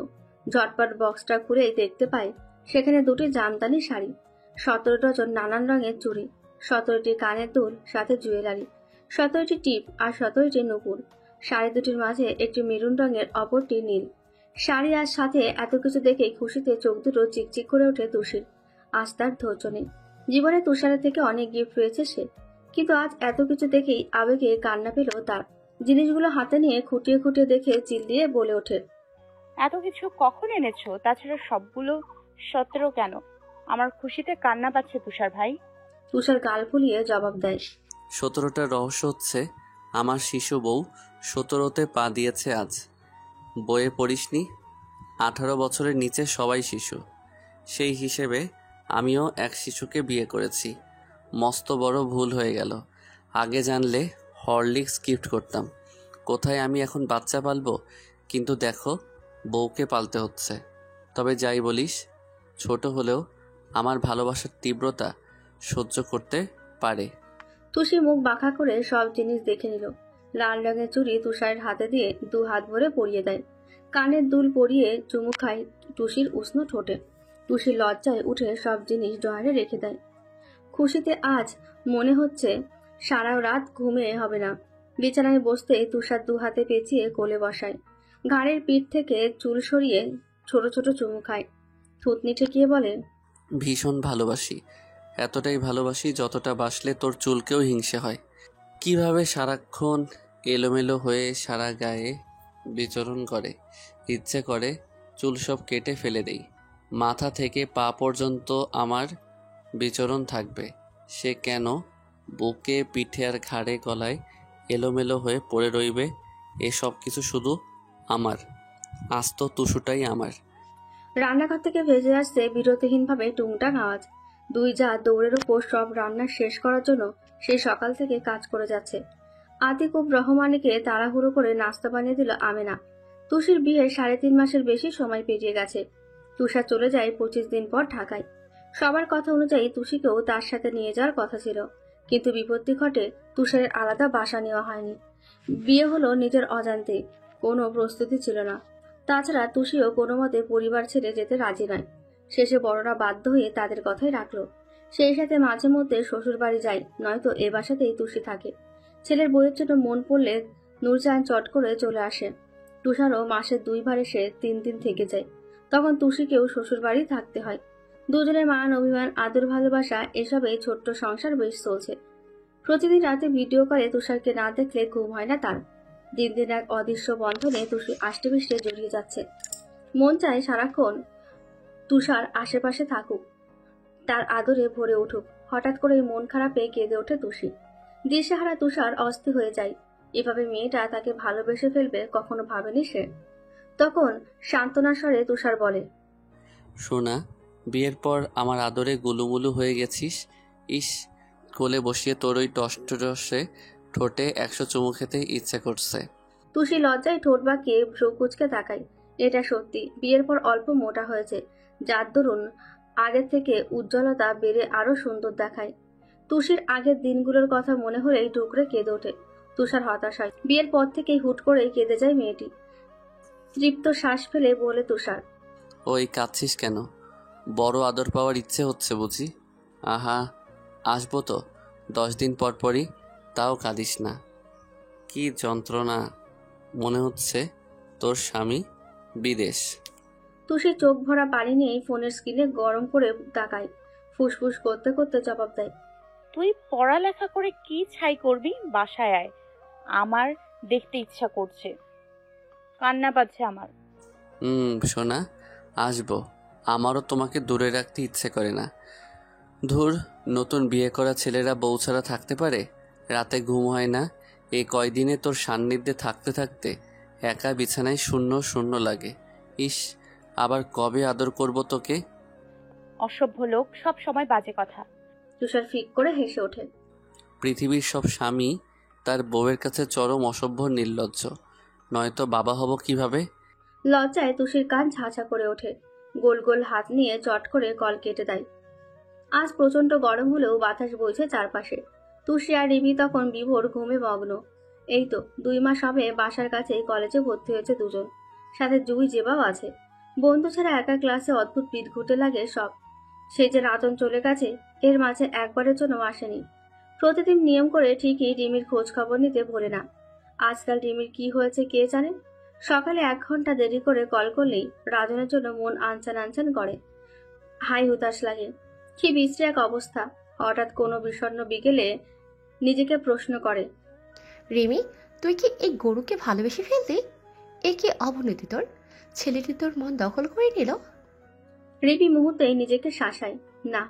ঝটপট বক্সটা খুলেই দেখতে পায় সেখানে দুটি জামদানি শাড়ি, 17 ডজন নানান রঙের চুড়ি, 17টি কানের দুল, সাথে জুয়েলারি, 17টি টিপ আর 17টি নুপুর। শাড়ি দুটির মাঝে একটি মেরুন রঙের, অপরটি নীল। শাড়ি আর সাথে এত কিছু দেখে খুশিতে চোখ দুটো চিকচিক করে ওঠে তুষির। আজ তার ধৈর্য নেই। জীবনে তুষারের থেকে অনেক গিফট পেয়েছে সে, কিন্তু আজ এত কিছু দেখেই আবেগে কান্না পেল তার। জিনিসগুলো হাতে নিয়ে খুঁটিয়ে খুঁটিয়ে দেখে চিল্লিয়ে বলে ওঠে, এত কিছু কখন এনেছো? তাছাড়া সবগুলো 17 কেন? আমার খুশিতে কান্না পাচ্ছে তুষার ভাই। তুষার গাল ফুলিয়ে জবাব দেয়, 17টার রহস্য হচ্ছে আমার শিশু বউ 17তে পা দিয়েছে আজ। বইয়ে পড়িসনি? 18 বছরের নিচে সবাই শিশু। সেই হিসেবে আমিও এক শিশুকে বিয়ে করেছি। মস্ত বড় ভুল হয়ে গেল। আগে জানলে হরলিক্স গিফট করতাম। কোথায় আমি এখন বাচ্চা পালবো? কিন্তু দেখো, বউকে পালতে হচ্ছে। তবে যাই বলিস, ছোট হলেও আমার ভালোবাসার তীব্রতা সহ্য করতে পারে। তুষি মুখ বাঁকা করে সব জিনিস দেখে নিল। লাল রঙের চুড়ি তুষারের হাতে দিয়ে 2 হাত ভরে পরিয়ে দেয়। কানের দুল পরিয়ে চুমু খায় তুষির উষ্ণ ঠোঁটে। তুষি লজ্জায় উঠে সব জিনিস ড্রয়ারে রেখে দেয়। খুশিতে আজ মনে হচ্ছে সারা রাত ঘুমে হবে না। বিছানায় বসতে তুষার 2 হাতে পেঁচিয়ে কোলে বসায়। ঘাড়ের পিঠ থেকে চুল সরিয়ে ছোট ছোট চুমু খায়। থুতনি ঠেকিয়ে বলে, ভীষণ ভালোবাসি। এতটাই ভালোবাসি যতটা বাসলে তোর চুলকেও হিংসে হয়। কিভাবে সারাক্ষণ এলোমেলো হয়ে সারা গায়ে বিচরণ করে। ইচ্ছে করে চুল সব কেটে ফেলে দেই। মাথা থেকে পা পর্যন্ত আমার বিচরণ থাকবে। সে কেন বুকে, পিঠে আর ঘাড়ে গলায় এলোমেলো হয়ে পড়ে রইবে এসব কিছু শুধু আমার। আজ তো টুসুটাই আমার। রান্নাঘর থেকে ভেসে আসছে বিরতিহীনভাবে টুংটাং আওয়াজ। দুই যা দৌড়ের ওপর সব রান্না শেষ করার জন্য সেই সকাল থেকে কাজ করে যাচ্ছে। আতিকুব রহমানকে তাড়াহুড়ো করে নাস্তা বানিয়ে দিল আমেনা। তুষির বিয়ে 3.5 মাসের বেশি সময় পেরিয়ে গেছে। তুষার চলে যায় 25 দিন পর ঢাকায়। সবার কথা অনুযায়ী তুষিকেও তার সাথে নিয়ে যাওয়ার কথা ছিল, কিন্তু বিপত্তি ঘটে। তুষারের আলাদা বাসা নেওয়া হয়নি। বিয়ে হলো নিজের অজান্তে, কোনো প্রস্তুতি ছিল না। তাছাড়া তুষিও কোনো মতে পরিবার ছেড়ে যেতে রাজি নয়। শেষে বড়রা বাধ্য হয়ে তাদের কথাই রাখলো। সেই সাথে মাঝে মধ্যে শ্বশুর বাড়ি যায়, নয়তো এ বাসাতেই তুষি থাকে। ছেলের বইয়ের জন্য মন পড়লে নূরজাহান চট করে চলে আসে। তুষারও মাসে 2 বার এসে 3 দিন থেকে যায়। তখন তুষিকেও শ্বশুর বাড়ি থাকতে হয়। দুজনের মান অভিমান, আদর ভালোবাসা, এসবে ছোট্ট সংসার বেশ চলছে। প্রতিদিন রাতে ভিডিও কলে তুষারকে না দেখলে ঘুম হয় না তার। দিন দিন এক অদৃশ্য বন্ধনে তুষি আষ্টেপৃষ্টে জড়িয়ে যাচ্ছে। মন চায় সারাক্ষণ তুষার আশেপাশে থাকুক, তার আদরে ভরে উঠুক। হঠাৎ করে মন খারাপে কেঁদে ওঠে তুষি। দিশেহারা তুষার অস্থির হয়ে যায়। এভাবে মেয়েটা তাকে ভালোবেসে ফেলবে কখনো ভাবেনি সে। তখন সান্ত্বনার স্বরে তুষার বলে, সোনা, বিয়ের পর আমার আদরে গুলুমুলু হয়ে গেছিস। ইস, কোলে বসিয়ে তোর ওই টসটসে ঠোঁটে 100 চুমু খেতে ইচ্ছে করছে। তুষি লজ্জায় ঠোঁট বাঁকিয়ে ভ্রু কুঁচকে তাকায়। এটা সত্যি, বিয়ের পর অল্প মোটা হয়েছে, যার দরুন আগের থেকে উজ্জ্বলতা বেড়ে আরো সুন্দর দেখায়। তুষির আগের দিনগুলোর কথা মনে হলেই টুকরে কেঁদে ওঠে। তুষার হতাশ হয়। বিয়ের পর থেকেই হুট করে কেঁদে যায় মেয়েটি। তৃপ্ত শ্বাস ফেলে বলে তুষার, ওই কাঁদছিস কেন? বড় আদর পাওয়ার ইচ্ছে হচ্ছে বুঝি? আহা, আসবো তো 10 দিন পর পরই, তাও কাঁদিস না। কি যন্ত্রণা, মনে হচ্ছে তোর স্বামী বিদেশ। তুষি চোখ ভরা পানি নিয়ে ফোনের স্ক্রিনে গরম করে তাকায়। ফুসফুস করতে করতে জবাব দেয়, তুই পড়ালেখা করে কি ছাই করবি? বাসায় আয়, আমার দেখতে ইচ্ছা করছে, কান্না পাচ্ছে আমার। সোনা, আসবো। আমারও তোমাকে দূরে রাখতে ইচ্ছে করে না। ধুর, নতুন বিয়ে করা ছেলেরা বউ ছাড়া থাকতে পারে? রাতে ঘুম হয় না। এই কয়দিনে তোর সান্নিধ্যে থাকতে থাকতে একা বিছানায় শূন্য শূন্য লাগে। ইস, আবার কবে আদর করব তোকে? অসভ্য লোক, সব সময় বাজে কথা। তুষার ফিক করে হেসে ওঠে। পৃথিবীর সব স্বামী তার বউয়ের কাছে চরম অসভ্য, নির্লজ্জ। নয়তো বাবা হব কিভাবে? লজ্জায় তুষির কান ঝাঁঝা করে ওঠে। গোল গোল হাত নিয়ে চট করে কল কেটে দেয়। আজ প্রচন্ড গরম হলেও বাতাস বইছে চারপাশে। তুষি আর রিমি তখন বিভোর ঘুমে মগ্ন। এই তো 2 মাস হবে বাসার কাছে কলেজে ভর্তি হয়েছে দুজন, সাথে জুই জেবাও আছে। বন্ধু ছাড়া একা ক্লাসে অদ্ভুত পিঠ ঘুটে লাগে সব। সে যে রাতন চলে গেছে, এর মাঝে একবারের জন্য আসেনি। প্রতিদিন নিয়ম করে ঠিকই রিমির খোঁজ খবর নিতে ভোলে না। আজকাল রিমির কি হয়েছে কে জানে। সকালে 1 ঘন্টা দেরি করে কল করলেই রাজনের জন্য মন আনচান আনচান করে। হাই হুতাশ লাগে। কি বিশ্রী এক অবস্থা। হঠাৎ কোনো বিষণ্ণ বিকেলে নিজেকে প্রশ্ন করে, রিমি, তুই কি এই গরুকে ভালোবেসে ফেললি? এ কি অবনতি তোর? ছেলেটি তোর মন দখল করে নিল? রিমি মুহূর্তেই নিজেকে শাসায়। না,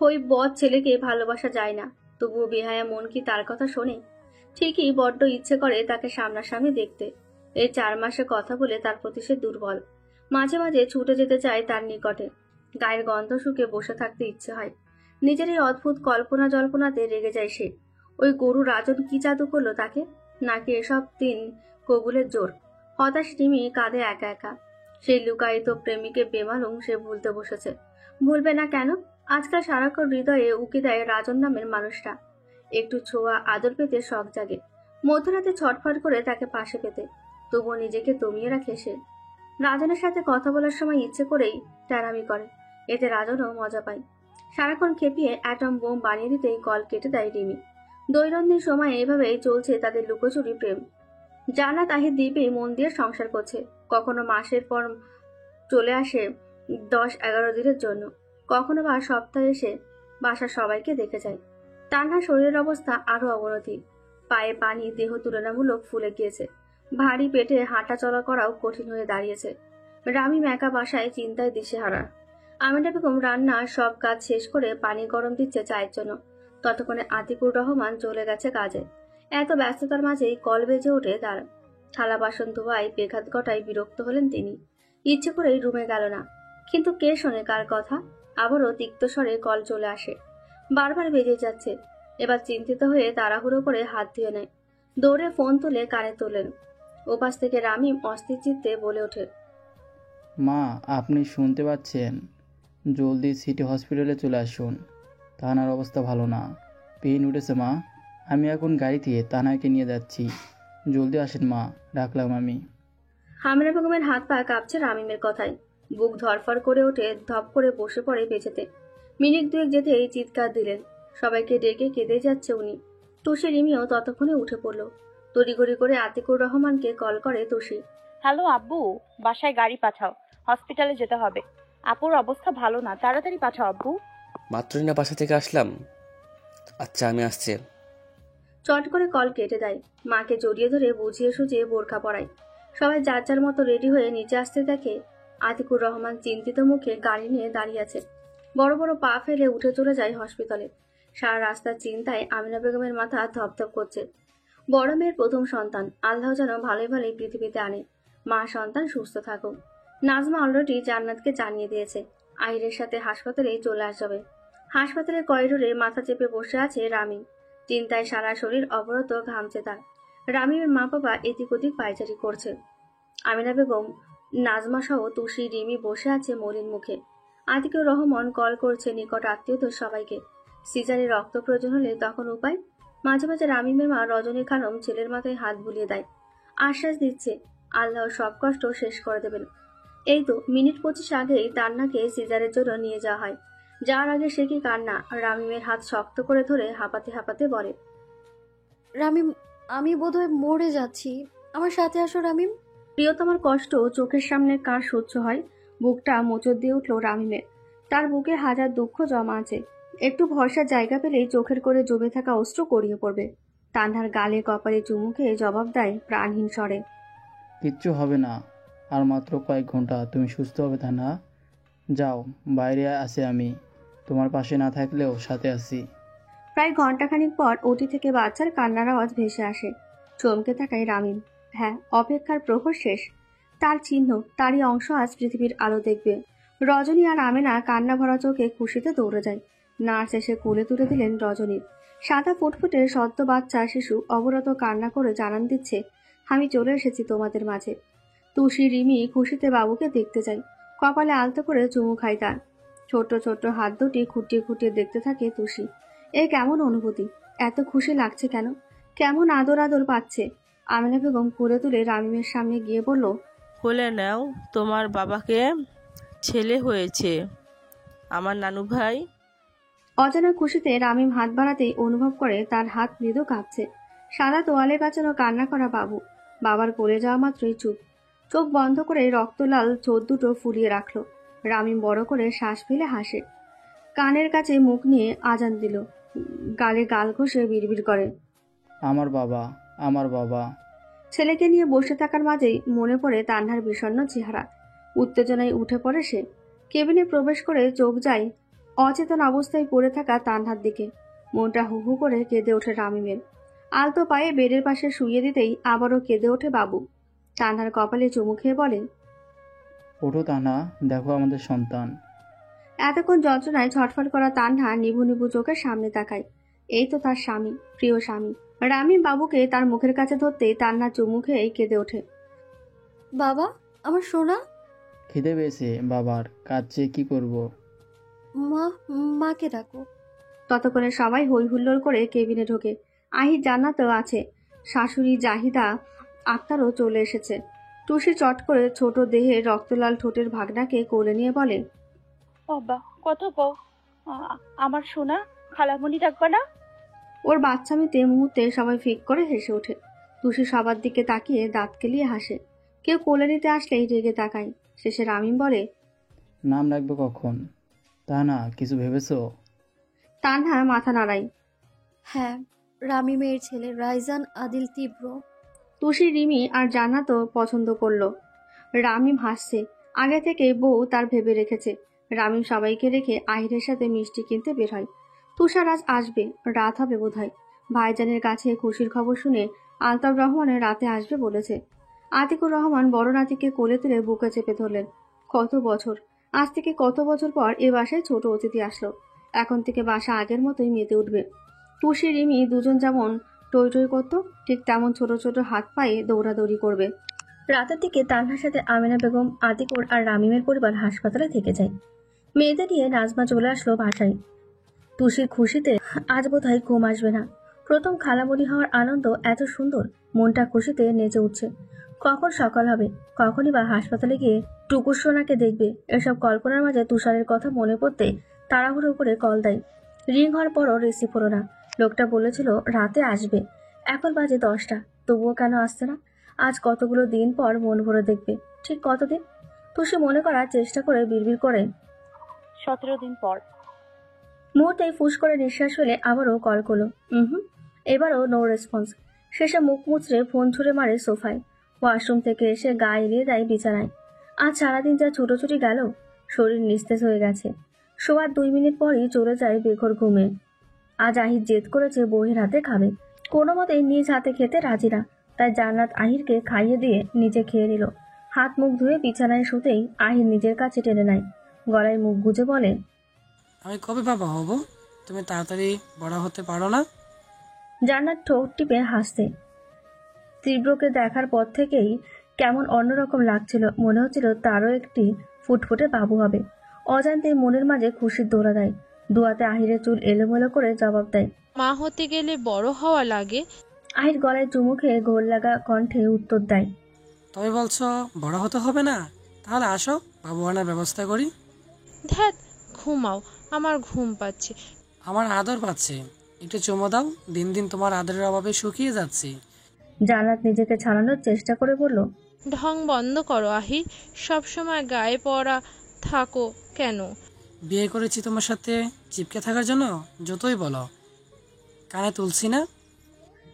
ওই বদ ছেলেকে ভালোবাসা যায় না। তবুও বেহায়া মন কি তার কথা শোনে? ঠিকই বড্ড ইচ্ছে করে তাকে সামনাসামনি দেখতে। এই 4 মাসে কথা বলে তার প্রতি সে দুর্বল। মাঝে মাঝে ছুটে যেতে চায় তার নিকটে। গায়ের গন্ধ শুকে বসে থাকতে ইচ্ছে হয়। নিজের এই অদ্ভুত কল্পনা জল্পনাতে রেগে যায় সে। ওই গরু রাজন কি জাদু করলো তাকে? নাকি এসব দিন কবুলের জোর? হতাশ রিমি কাঁদে একা একা। সেই লুকায়িত প্রেমিকে বেমালুম সে ভুলতে বসেছে। ভুলবে না কেন? আজকাল সারাক্ষণ হৃদয়ে উকি দেয় রাজন নামের মানুষটা। একটু ছোঁয়া আদর পেতে শখ জাগে। মধ্যরাতে ছটফট করে তাকে পাশে পেতে। তবুও নিজেকে দমিয়ে রাখে সে। রাজনের সাথে কথা বলার সময় ইচ্ছে করেই ট্যারামি করে। এতে রাজনও মজা পায়। সারাক্ষণ খেপিয়ে অ্যাটম বোম বানিয়ে দিতেই কল কেটে দেয় রিমি। দৈনন্দিন সময়ে এভাবেই চলছে তাদের লুকোচুরি প্রেম। জানা তাহে দ্বীপে মন দিয়ে সংসার করছে। কখনো মাসের পর চলে আসে 10-11 দিনের জন্য, কখনো বা সপ্তাহে এসে বাসার সবাইকে দেখে যায়। টানা শরীরের অবস্থা আরো অবনতি। পায়ে পানি, দেহ তুলনামূলক ফুলে গিয়েছে। ভারী পেটে হাঁটা চলা করাও কঠিন হয়ে দাঁড়িয়েছে। রামিম একা বাসায় চিন্তায় দিশেহারা। আমিনা বেগম রান্না সব কাজ শেষ করে পানি গরম দিচ্ছে চায়ের জন্য। ততক্ষণে আতিকুর রহমান চলে গেছে কাজে। এত ব্যস্ততার মাঝেই কল বেজে ওঠে তার। থালা বাসন ধোয়ায় বেঘাত ঘটায় বিরক্ত হলেন তিনি। ইচ্ছে করেই রুমে গেল না, কিন্তু কে শোনে কার কথা। আবারও তিক্ত স্বরে কল চলে আসে, বারবার বেজে যাচ্ছে। এবার চিন্তিত হয়ে তাড়াহুড়ো করে হাত ধুয়ে নেয়, দৌড়ে ফোন তুলে কানে তোলেন। ওপাশ থেকে রামিম অস্থির চিত্তে বলে ওঠে, মা আপনি শুনতে পাচ্ছেন? জলদি সিটি হসপিটালে চলে আসুন, তাহানার অবস্থা ভালো না, পেইন উঠেছে মা। আমি এখন গাড়িতে তানাকে নিয়ে যাচ্ছি, জলদি আসেন মা, রাখলাম আমি। হামিনা বেগমের হাত পা কাঁপছে রামিমের কথায়, বুক ধরফর করে ওঠে, ধপ করে বসে পড়ে বেঁচেতে। মিনিট দুয়েক যেতেই চিৎকার দিলেন, সবাইকে ডেকে কেঁদে যাচ্ছে উনি। তুষি রিমিও ততক্ষণে উঠে পড়ল। তড়িঘড়ি করে আতিকুর রহমানকে কল করে তুষি। হ্যালো আব্বু, বাসায় গাড়ি পাঠাও, হসপিটালে যেতে হবে। আপুর অবস্থা ভালো না, তাড়াতাড়ি পাঠাও আব্বু। মাত্রই না বাসা থেকে আসলাম। আচ্ছা আমি আসছি। চট করে কল কেটে দেয়। মাকে জড়িয়ে ধরে বুঝিয়ে সুঝিয়ে বোরখা পরায়। সবাই যার যার মতো রেডি হয়ে নিচে আসতে দেখে আতিকুর রহমান চিন্তিত মুখে গাড়ি নিয়ে দাঁড়িয়ে আছে। বড় বড় পা ফেলে উঠে চলে যায় হসপিটালে। সারা রাস্তার চিন্তায় আমিনা বেগমের মাথা ধপধপ করছে। বড় মেয়ের প্রথম সন্তান, আল্লাহ যেন ভালোই ভালোই পৃথিবীতে আনে, মা সন্তান সুস্থ থাকুক। নাজমা অলরেডি জান্নাতকে জানিয়ে দিয়েছে আহিরের সাথে হাসপাতালে চলে আসবে। হাসপাতালের করিডোরে মাথা চেপে বসে আছে রামিম। চিন্তায় সারা শরীর অবরত ঘামছে তার। রামিমের মা বাবা এদিক ওদিক পায়চারি করছে। আমিনা বেগম, নাজমা সহ তুষি, রিমি বসে আছে মলিন মুখে। আতিকুর রহমান কল করছে নিকট আত্মীয়দের সবাইকে। সিজারে রক্ত প্রয়োজন হলে তখন উপায়। মাঝে মাঝে রামিমের মা রজনী খানম ছেলের মাথায় হাত বুলিয়ে দেয়, আশ্বাস দিচ্ছে আল্লাহ সব কষ্ট শেষ করে দেবেন। এই তো মিনিট 25 আগেই তান্নাকে সিজারের জন্য নিয়ে যাওয়া হয়। যাওয়ার আগে সে কি কান্না। রামিমের হাত শক্ত করে ধরে হাঁপাতে হাঁপাতে বলে, রামিম, আমি বোধহয় মরে যাচ্ছি, আমার সাথে আসো রামিম। প্রিয়তমার কষ্ট চোখের সামনে কার সহ্য হয়। বুকটা মোচড় দিয়ে উঠল রামিমের। তার বুকে হাজার দুঃখ জমা আছে। একটু ভরসার জায়গা পেলেই চোখের করে জমে থাকা অস্ত্র গড়িয়ে পড়বে। তান্নার গালে কপালে চুমু খেয়ে জবাব দেয় প্রাণহীন স্বরে, কিচ্ছু হবে না, আর মাত্র কয়েক ঘন্টা তুমি সুস্থ হবে তানা। যাও, বাইরে আছে আমি, তোমার পাশে না থাকলেও সাথে আছি। প্রায় ঘন্টাখানিক পর ওটি থেকে বাচ্চার কান্নার আওয়াজ ভেসে আসে। চমকে থাকায় রামিম। হ্যাঁ, অপেক্ষার প্রহর শেষ। তার চিহ্ন, তারই অংশ আজ পৃথিবীর আলো দেখবে। রজনী আর আমেনা কান্না ভরা চোখে খুশিতে দৌড়ে যায়। নার্স এসে কোলে তুলে দিলেন রজনীর। সাদা ফুটফুটে সদ্য বাচ্চা শিশু অবরত কান্না করে জানান দিচ্ছে, আমি চলে এসেছি তোমাদের মাঝে। তুষি, রিমি খুশিতে বাবুকে দেখতে যায়। কপালে আলতো করে চুমু খায় তার। ছোট্ট ছোট্ট হাত দুটি খুঁটিয়ে খুঁটিয়ে দেখতে থাকে তুষি। এ কেমন অনুভূতি, এত খুশি লাগছে কেন, কেমন আদর আদর পাচ্ছে। আমিনা বেগম কোলে তুলে রামিমের সামনে গিয়ে বলল, কোলে নাও, তোমার বাবাকে ছেলে হয়েছে, আমার নানু ভাই। অজানা খুশিতে রামিম হাত বাড়াতেই অনুভব করে তার হাত মৃদু কাঁপছে। সাদা তোয়ালে কাচানো কান্না করা বাবু বাবার কোলে যাওয়া মাত্রই চুপ, চোখ বন্ধ করে রক্তলাল চোখ দুটো ফুলিয়ে রাখলো। রামিম বড় করে শ্বাস ফেলে হাসে, কানের কাছে মুখ নিয়ে আজান দিল, গালে গাল ঘষে বিড়বিড় করে, আমার বাবা, আমার বাবা। ছেলেকে নিয়ে বসে থাকার মাঝেই মনে পড়ে তান্নার বিষণ্ণ চেহারা। উত্তেজনায় উঠে পড়ে সে। কেবিনে প্রবেশ করে চোখ যায় অচেতন অবস্থায় পড়ে থাকা তান্নার দিকে। মনটা হু হু করে কেঁদে ওঠে রামিমের। আলতো পায়ে বেডের পাশে শুইয়ে দিতেই আবারও কেঁদে ওঠে বাবু। তান্নার কপালে চুমু খেয়ে বলে, ওঠো তানা, দেখো আমাদের সন্তান। এতক্ষণ যন্ত্রণায় ছটফট করা তান্না নিভু নিভু চোখের সামনে তাকায়। এই তো তার স্বামী, প্রিয় স্বামী। রামিম বাবুকে তার মুখের কাছে ধরতেই তান্না চুমু খেয়েই কেঁদে ওঠে, বাবা, আমার সোনা। খিদে পেয়েছে বাবার, কাঁদছে, কি করব। মাকে ডাকো। ততক্ষণে সবাই হই হুল্লোড় করে কেবিনে ঢোকে। আহির জান্নাতও আছে, শাশুড়ি জাহিদা আক্তারও চলে এসেছে। টুসি চট করে ছোট দেহে রক্তলাল ঠোঁটের ভাগনাকে কোলে নিয়ে বলে, বাবা কত কও, আমার সোনা, খালামণি ডাকবা না? ওর বাচ্চামিতে মুহূর্তে সবাই ফিক করে হেসে ওঠে। টুসি সবার দিকে তাকিয়ে দাঁত কেলিয়ে হাসে। কেউ কোলে নিতে আসলেই রেগে তাকায়। শেষে রামিম বলে, নাম রাখবে কখন? তা না, কিছু ভেবেছো? তানহা মাথা নাড়ায়, হ্যাঁ, রামিমের ছেলে রাইজান আদিল তীব্র। তুষি, রিমি আর জান্নাতও পছন্দ করলো। রামিম হাসছে, আগে থেকে বউ তার ভেবে রেখেছে। রামিম সবাইকে রেখে আহিরের সাথে মিষ্টি কিনতে বের হয়। তুষার আজ আসবে, রাত হবে বোধহয়। ভাইজানের কাছে খুশির খবর শুনে আলতাফ রহমানের রাতে আসবে বলেছে। আতিকুর রহমান বড় নাতিকে কোলে তুলে বুকে চেপে ধরলেন। কত বছর, আজ থেকে কত বছর পর এ বাসায় ছোট অতিথি আসলো। এখন থেকে বাসা আগের মতোই মেতে উঠবে। তুষি রিমি দুজন যেমন টই টই করতো, ঠিক তেমন ছোট ছোট হাত পায়ে দৌড়াদৌড়ি করবে। রাতের দিকে তানহার সাথে আমিনা বেগম, আতিকুর আর রামিমের পরিবার হাসপাতালে থেকে যায়। মেয়েদের নিয়ে নাজমা চলে আসলো বাসায়। তুষির খুশিতে আজ বোধহয় ঘুম আসবে না। প্রথম খালামণি হওয়ার আনন্দ এত সুন্দর, মনটা খুশিতে নেচে উঠছে। কখন সকাল হবে, কখনই বা হাসপাতালে গিয়ে টুকুর সোনাকে দেখবে, এসব কল্পনার মাঝে তুষারের কথা মনে পড়তে তাড়াহুড়ো করে কল দেয়। রিং হওয়ার পরও রিসিভ হলো না। লোকটা বলেছিল রাতে আসবে, এখন বাজে 10টা, তবুও কেন আসছে না? আজ কতগুলো দিন পর মন ভরে দেখবে। ঠিক কতদিন? তুষি মনে করার চেষ্টা করে বিড়বিড় করে 17 দিন পর। মুহূর্তেই ফুস করে নিঃশ্বাস ফেলে আবারও কল করলো। এবারও নো রেসপন্স। শেষে মুখ মুচড়ে ফোন ছুঁড়ে মারে সোফায়। ওয়াশরুম থেকে এসে গা এলিয়ে দেয় বিছানায়। আজ সারাদিন যা ছুটোছুটি গেল, শরীর নিস্তেজ হয়ে গেছে। শোয়ার 2 মিনিট পরই চলে যায় বেঘর ঘুমে। আজ আহির জেদ করেছে বউয়ের হাতে খাবে। কোনো মতেই নিজ হাতে খেতে রাজি না, তাই জান্নাত আহিরকে খাইয়ে দিয়ে নিজে খেয়ে নিল। হাত মুখ ধুয়ে বিছানায় শুতেই আহির নিজের কাছে টেনে নেয়। গলায় মুখ গুজে বলে, আমি কবে বাবা হব? তুমি তাড়াতাড়ি বড় হতে পারো না? জান্নাত ঠোঁট টিপে হাসতে। তীব্রকে দেখার পর থেকেই কেমন অন্যরকম লাগছিল। মনে হচ্ছিল তারও একটি ফুটফুটে বাবু হবে। অজান্তে মনের মাঝে খুশির দোলা দেয়। দুয়াতে আহিরের চুল এলোমেলো করে জবাব দেয়, মা হতে গেলে বড় হওয়া লাগে। আহির গলায় চুমু খেয়ে ঘোর লাগা কণ্ঠে উত্তর দেয়, তবে বলছো বড় হতে হবে না? তাহলে আসো, বাবু আনার ব্যবস্থা করি। ধ্যাত, ঘুমাও, আমার ঘুম পাচ্ছে। আমার আদর পাচ্ছে, একটু চুমো দাও। দিন দিন তোমার আদরের অভাবে শুকিয়ে যাচ্ছি। জান্নাত নিজেকে ছাড়ানোর চেষ্টা করে বলল, ঢং বন্ধ করো আহির, সবসময় গায়ে পড়া থাকো কেন? বিয়ে করেছি তোমার সাথে চিপকে থাকার জন্য, যতই বলো কানে তুলছি না।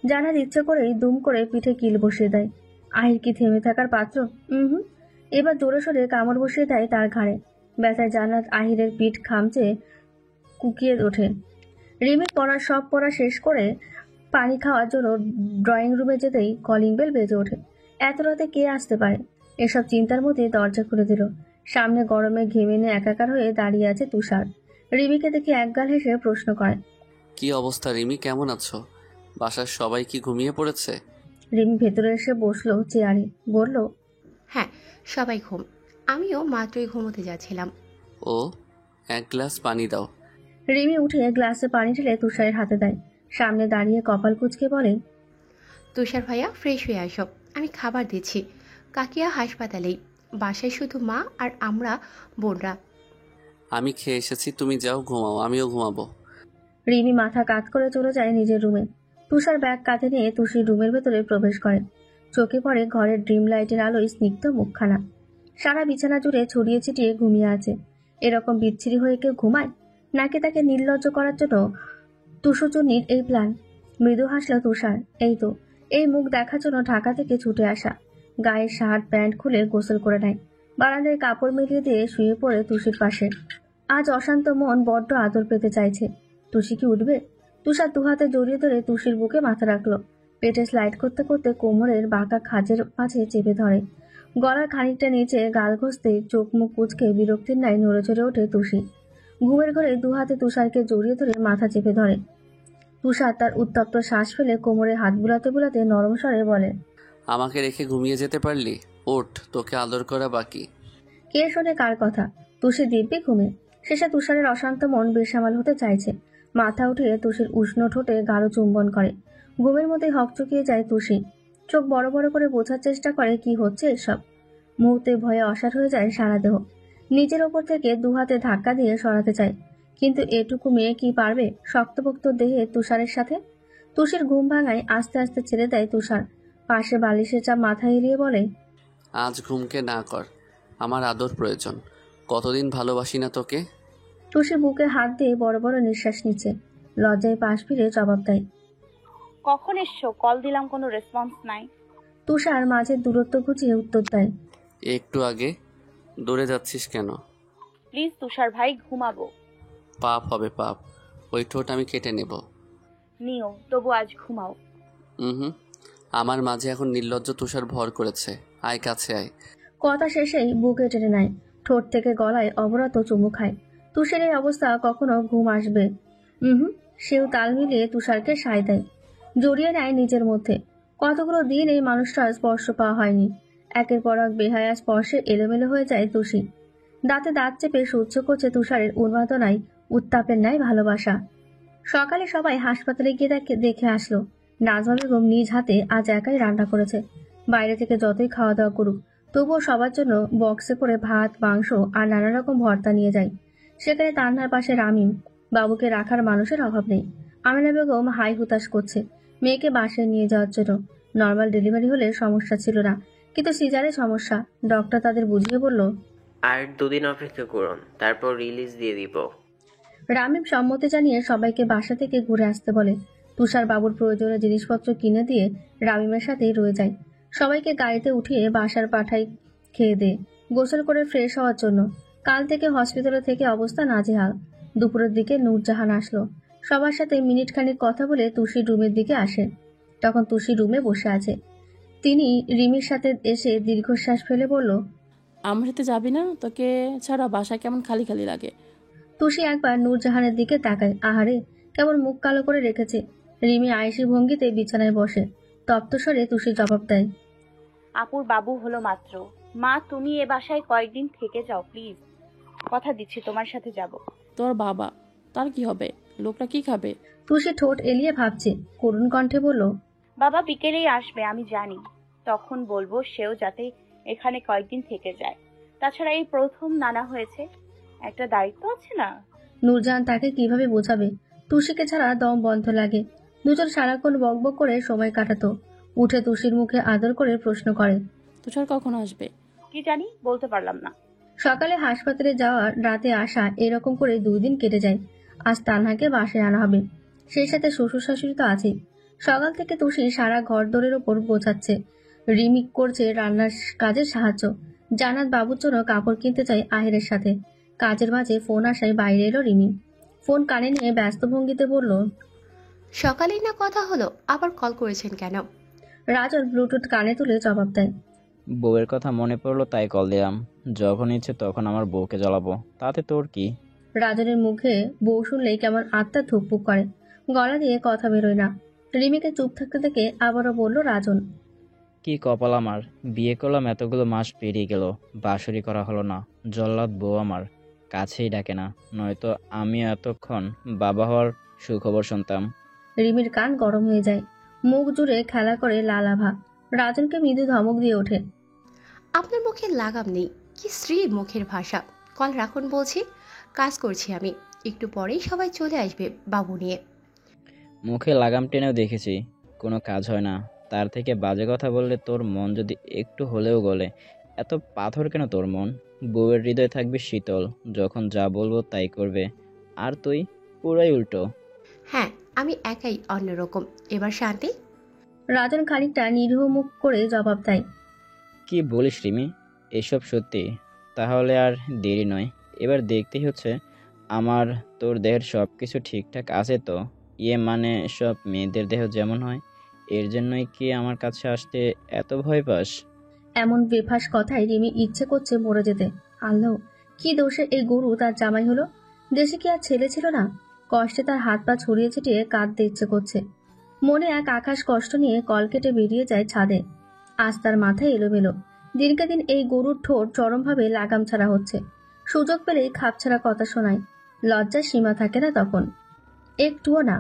জান্নাত ইচ্ছে করেই দুম করে পিঠে কিল বসিয়ে দেয়। আহির কি থেমে থাকার পাত্র? এবার জোরে সোরে কামড় বসিয়ে দেয় তার ঘাড়ে। ব্যথায় জান্নাত আহিরের পিঠ খামচে কুকিয়ে ওঠে। রিমির সব পড়া শেষ করে পানি খাওয়ার জন্য ড্রয়িং রুমে যেতেই কলিং বেল বেজে ওঠে। এত রাতে কে আসতে পারে? এসব চিন্তার মধ্যে দরজা খুলে দিল। সামনে গরমে ঘেমে নিয়ে একাকার হয়ে দাঁড়িয়ে আছে তুষার। রিমিকে দেখে একগাল হেসে প্রশ্ন করে, কি অবস্থা রিমি, কেমন আছো? বাসার সবাই কি ঘুমিয়ে পড়েছে? রিমি ভেতরে এসে বসলো চেয়ারে, বলল, হ্যাঁ, সবাই ঘুম। আমিও মাত্রই ঘুমোতে যাচ্ছিলাম। ও, 1 গ্লাস পানি দাও। রিমি উঠে গ্লাসে পানি ঢেলে তুষারের হাতে দেয়। সামনে দাঁড়িয়ে কপাল কুঁচকে বলে, তুষার ভাইয়া ফ্রেশ হয়ে আসো, আমি খাবার দিচ্ছি। কাকিয়া হাসপাতালেই, বাসায় শুধু মা আর আমরা বোনরা। আমি খেয়ে এসেছি, তুমি যাও ঘুমাও, আমিও ঘুমাবো। রিমি মাথা কাত করে চলে যায় নিজের রুমে। তুষার ব্যাগ কাঁধে নিয়ে তুষির রুমের ভেতরে প্রবেশ করে। চোখে পড়ে ঘরের ড্রিম লাইটের আলোয় স্নিগ্ধ মুখখানা। সারা বিছানা জুড়ে ছড়িয়ে ছিটিয়ে ঘুমিয়ে আছে। এরকম বিচ্ছিরি হয়ে কেউ ঘুমায়? নাকি তাকে নির্লজ্জ করার জন্য তুষচুন্নির এই প্ল্যান? মৃদু হাসল তুষার। এই তো, এই মুখ দেখার জন্য ঢাকা থেকে ছুটে আসা। গায়ের শার্ট প্যান্ট খুলে গোসল করে নেয়। বারান্দায় কাপড় মিলিয়ে দিয়ে শুয়ে পড়ে তুষির পাশে। আজ অশান্ত মন বড্ড আদর পেতে চাইছে। তুষি কি উঠবে? তুষার দুহাতে জড়িয়ে ধরে তুষির বুকে মাথা রাখলো। পেটে স্লাইড করতে করতে কোমরের বাঁকা খাজের মাঝে চেপে ধরে। গলার খানিকটা নিচে গাল ঘষতে চোখ মুখ কুচকে বিরক্তির ন্যায় নড়ে চড়ে ওঠে তুষি। ঘুমের ঘরে দুহাতে তুষারকে জড়িয়ে ধরে মাথা চেপে ধরে। তুষার তার উত্তপ্ত শ্বাস ফেলে কোমরে হাত বুলাতে বুলাতে নরম স্বরে বলে, আমাকে রেখে ঘুমিয়ে যেতে পারলি? ওঠ, তোকে আদর করা বাকি। কে শোনে কার কথা? তুষি দিব্যি ঘুমে। শেষে তুষারের অশান্ত মন বেসামাল হতে চাইছে। মাথা উঠিয়ে তুষির উষ্ণ ঠোঁটে গাঢ় চুম্বন করে। ঘুমের মধ্যে হকচকিয়ে যায় তুষি। চোখ বড় বড় করে বোঝার চেষ্টা করে কি হচ্ছে এসব। মুহূর্তে ভয়ে অসাড় হয়ে যায় সারা দেহ। নিজের ওপর থেকে দুহাতে ধাক্কা দিয়ে সরাতে চায়, কিন্তু এটুকু মেয়ে কি পারবে শক্তপোক্ত দেহে তুষারের সাথে? তুষির ঘুম ভাঙায় আস্তে আস্তে ছেড়ে দেয় তুষার। পাশে বালিশের চাপ মাথায় এলিয়ে বলে, আজ ঘুমকে না কর, আমার আদর প্রয়োজন। কতদিন ভালোবাসি না তোকে। তুষি বুকে হাত দিয়ে বড় বড় নিঃশ্বাস নিচ্ছে। লজ্জায় পাশ ফিরে জবাব দেয়, কখন এসছো? কল দিলাম, কোনো রেসপন্স নাই। তুষার মাঝে দূরত্ব ঘুচিয়ে উত্তর দেয়, একটু আগে। দূরে যাচ্ছিস কেন? প্লিজ তুষার ভাই, ঘুমাবো। পাপ হবে পাপ, ওই ঠোঁট আমি কেটে নেব। নিও, তবু আজ ঘুমাও। হুম, আমার মাঝে এখন নির্লজ্জ তুষার ভর করেছে। আয় কাছে আয়। কথা শেষেই বুকে টেনে নেয়, ঠোঁট থেকে গলায় অবরত চুমু খায়। তুষার এই অবস্থা কখনো ঘুম আসবে? সেও তাল মিলিয়ে তুষারকে সায় দেয়, জড়িয়ে নেয় নিজের মধ্যে। কতগুলো দিন এই মানুষটার স্পর্শ পাওয়া হয়নি। একের পর এক বেহায়া স্পর্শে এলোমেলো হয়ে যায় তুষি। দাঁতে দাঁত চেপে সহ্য করছে তুষারের উন্মাদনায় উত্তাপের ন্যায় ভালোবাসা। সকালে সবাই হাসপাতালে গিয়ে দেখে আসলো নাজমা বেগম নিজ হাতে আজ একাই রান্না করেছে। বাইরে থেকে যতই খাওয়া দাওয়া করুক, তবুও সবার জন্য বক্সে করে ভাত, মাংস আর নানা রকম ভর্তা নিয়ে যায়। সেখানে তান্নার পাশে রামিম। বাবুকে রাখার মানুষের অভাব নেই। আমিনা বেগম হাই হুতাশ করছে মেয়েকে বাসায় নিয়ে যাওয়ার জন্য। নর্মাল ডেলিভারি হলে সমস্যা ছিল না, কিন্তু সিজারে সমস্যা। ডক্টর তাদের বুঝিয়ে বলল, আর 2 দিন অপেক্ষা করুন, তারপর রিলিজ দিয়ে দিব। রামিম সম্মতি জানিয়ে সবাইকে বাসা থেকে ঘুরে আসতে বলে। তুষার বাবুর প্রয়োজনীয় জিনিসপত্র কিনে দিয়ে রামিমের সাথেই রয়ে যায়। সবাইকে গাড়িতে উঠিয়ে বাসার পাঠায় খেয়ে দিয়ে গোসল করে ফ্রেশ হওয়ার জন্য। কাল থেকে হসপিটালে থেকে অবস্থা নাজেহাল। দুপুরের দিকে নূরজাহান আসলো। সবার সাথে মিনিট খানিক কথা বলে তুষি রুমের দিকে আসে। তখন তুষি রুমে বসে আছে। তিনি রিমির সাথে এসে দীর্ঘশ্বাস ফেলে বলল, আমার সাথে যাবি না? তোকে ছাড়া বাসা কেমন খালি খালি লাগে। তুষি একবার নূরজাহানের দিকে তাকায়। আহারে, কেমন মুখ কালো করে রেখেছে। রিমি আয়েশি ভঙ্গিতে বিছানায় বসে। তপ্ত স্বরে তুষি জবাব দেয়, আপুর বাবু হলো মাত্র। মা, তুমি এ বাসায় কয়েকদিন থেকে যাও প্লিজ। কথা দিচ্ছি তোমার সাথে যাব। তোর বাবা, তার কি হবে? লোকটা কি খাবে? তুষি ঠোঁট এলিয়ে ভাবছে, করুণ কণ্ঠে বলল, বাবা বিকেলেই আসবে, আমি জানি। তখন বলবো সেও যাতে এখানে কয়েকদিন থেকে যায়। তাছাড়া এই প্রথম নানা হয়েছে, একটা দায়িত্ব আছে না। নূরজাহান তাকে কিভাবে বোঝাবে? তুষিকে ছাড়া দম বন্ধ লাগে। দুজন সারাক্ষণ বকবক করে সময় কাটাতো। উঠে তুষির মুখে আদর করে প্রশ্ন করে, তুষার কখন আসবে? কি জানি, বলতে পারলাম না। সকালে হাসপাতালে যাওয়া, রাতে আসা, এরকম করে 2 দিন কেটে যায়। আজ তানহাকে বাসায় আনা হবে। সেই সাথে শ্বশুর শাশুড়ি তো আছেই। সকাল থেকে তুষি সারা ঘর দোরের ওপর গোছাচ্ছে। রিমিক করছে রান্নার কাজে সাহায্য। জান্নাত বাবুর জন্য কাপড় কিনতে চায় আহিরের সাথে। কাজের মাঝে ফোন আসায় বাইরে এলো রিমি। ফোন কানে নিয়ে ব্যস্ত ভঙ্গিতে বলল, সকালেই না কথা হলো, আবার কল করেছেন কেন? রাজন ব্লুটুথ কানে তুলে জবাব দেয়, বউয়ের কথা মনে পড়লো তাই কল দিলাম। যখন ইচ্ছে তখন আমার বউকে জ্বালাবো, তাতে তোর কি? রাজনের মুখে বউ শুনলেই কেমন আত্মা ধুকপুক করে। গলা দিয়ে কথা বেরোয় না। রিমিকে চুপ থাকতে দেখে আবারও বলল রাজন, কি কপাল আমার, বিয়ে করলাম এতগুলো মাস পেরিয়ে গেল, বাঁশরি করা হলো না। জল্লাদ বউ আমার কাছেই ডাকে না, নয়তো আমি এতক্ষণ বাবা হওয়ার সুখবর শুনতাম। রিমির কান গরম হয়ে যায়। মুখ জুড়ে খেলা করে লাল আভা। রাজনকে মৃদু ধমক দিয়ে ওঠে, আপনার মুখে লাগাম নেই, কি স্ত্রীর মুখের ভাষা। কল রাখুন বলছি, কাজ করছি আমি। একটু পরেই সবাই চলে আসবে বাবু নিয়ে। মুখে লাগাম টেনেও দেখেছি, কোনো কাজ হয় না। তার থেকে বাজে কথা বললে তোর মন যদি একটু হলেও গলে। এত পাথর কেন তোর মন? বউয়ের হৃদয় থাকবে শীতল, যখন যা বলবো তাই করবে। আর তুই পুরাই উল্টো। হ্যাঁ, আমি একাই অন্যরকম। এবার শান্তি? রাজন খানিকটা নিরীহ মুখ করে জবাব দেয়, কি বলিস রিমি, এসব সত্যি? তাহলে আর দেরি নয়, এবার দেখতেই হচ্ছে আমার তোর দেহের সব কিছু ঠিকঠাক আছে তো? মানে সব মেয়েদের দেহ যেমন হয়, এর জন্যই কি আমার কাছে আসতে এত ভয় পাস? এমন বেফাস কথায় রিমি ইচ্ছে করছে মরে যেতে। আল্লাহ, কি দোষে এই গরু তার জামাই হলো? দেশে কি আর ছেলে ছিল না? কষ্টে তার হাত পা ছড়িয়ে ছিটিয়ে কাঁদতে ইচ্ছে করছে। মনে এক আকাশ কষ্ট নিয়ে কল কেটে বেরিয়ে যায় ছাদে। আজ তার মাথায় এলোমেলো। দিনকে দিন এই গরুর ঠোঁট চরমভাবে লাগাম ছাড়া হচ্ছে। সুযোগ পেলেই খাপছাড়া কথা শোনায়। লজ্জার সীমা থাকে না তখন, একটুও না।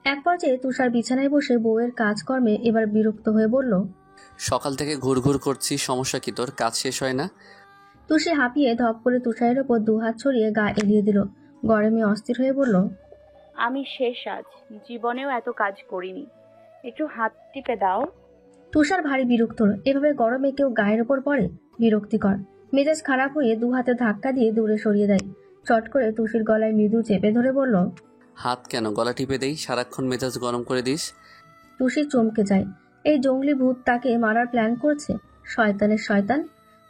এক পর্যায়ে তুষার বিছানায় বসে বউয়ের কাজকর্মে এবার বিরক্ত হয়ে বলল, সকাল থেকে ঘুরঘুর করছি, সমস্যা কি তোর? কাজ শেষ হয় না? তুষি হাঁপিয়ে ধপ করে তুষারের ওপর 2 হাত ছড়িয়ে গা এলিয়ে দিল। গরমে অস্থির হয়ে বলল, আমি শেষ, আজ জীবনেও এত কাজ করিনি, একটু হাত টিপে দাও। তুষার ভারী বিরক্ত। এভাবে গরমে কেউ গায়ের ওপর পড়ে? বিরক্তিকর। মেজাজ খারাপ হয়ে 2 হাতে ধাক্কা দিয়ে দূরে সরিয়ে দেয়। চট করে তুষির গলায় মৃদু চেপে ধরে বলল, হাত কেন, গলা টিপে দেই। সারাক্ষণ মেজাজ গরম করে দিস। তুষি চমকে যায়। এই জঙ্গলি ভূত তাকে মারার প্ল্যান করছে। শয়তানের শয়তান।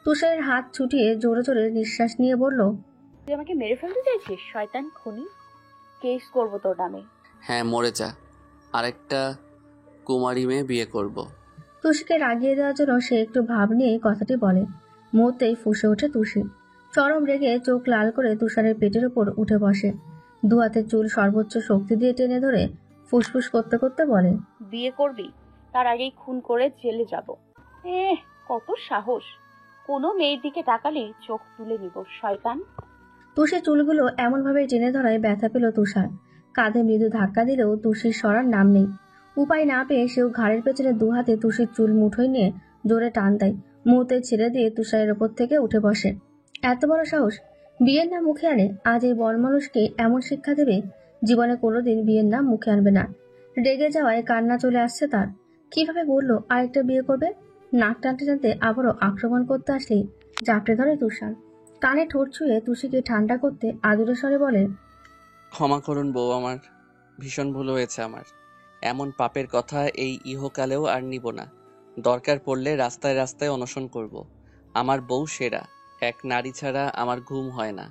তুষারের হাত ছুটিয়ে জোরে জোরে নিঃশ্বাস নিয়ে বলল, তুই আমাকে মেরে ফেলতে চাইছিস শয়তান খুনি? কেস করবো তোর নামে। হ্যাঁ, মরে যা। আরেকটা কুমারী মেয়ে বিয়ে করব। তুষিকে রাগিয়ে দেওয়ার জন্য সে একটু ভাব নিয়ে কথাটি বলে। মুহূর্তেই ফুঁসে ওঠে তুষি। চরম রেগে চোখ লাল করে তুষারের পেটের ওপর উঠে বসে। দু হাতের চুল সর্বোচ্চ শক্তি দিয়ে টেনে ধরে ফুসফুস করতে করতে বলে, বিয়ে করবি? তার আগেই খুন করে জেলে যাব। কত সাহস! কোনো মেয়ের দিকে তাকালেই চোখ তুলে নিব, শয়তান। তুষি চুলগুলো এমনভাবে টেনে ধরায় ব্যথা পেল তুষার। কাঁধে মৃদু ধাক্কা দিলেও তুষির সরার নাম নেই। উপায় না পেয়ে সেও ঘাড়ের পেছনে দু হাতে তুষির চুল মুঠোয় নিয়ে জোরে টান দেয়। মুহূর্তে ছেড়ে দিয়ে তুষারের ওপর থেকে উঠে বসে। এত বড় সাহস! বিয়ের নাম মুখে আনে, আজ এই বড় মানুষকে এমন শিক্ষা দেবে, জীবনে কোনোদিন বিয়ের নাম মুখে আনবে না। রেগে যাওয়ায় কান্না চলে আসছে তার। কিভাবে বললো আরেকটা বিয়ে করবে? নাক টানতে টানতে আবারও আক্রমণ করতে আসলেই জাপটে ধরে তুষার। কানে ঠোঁট ছুঁয়ে তুষিকে ঠান্ডা করতে আদুরে স্বরে বলে, ক্ষমা করুন বউ আমার, ভীষণ ভুল হয়েছে আমার। এমন পাপের কথা এই ইহকালেও আর নিব না। দরকার পড়লে রাস্তায় রাস্তায় অনশন করব। আমার বউ সেরা, এক নারী ছাড়া আমার ঘুম হয় না।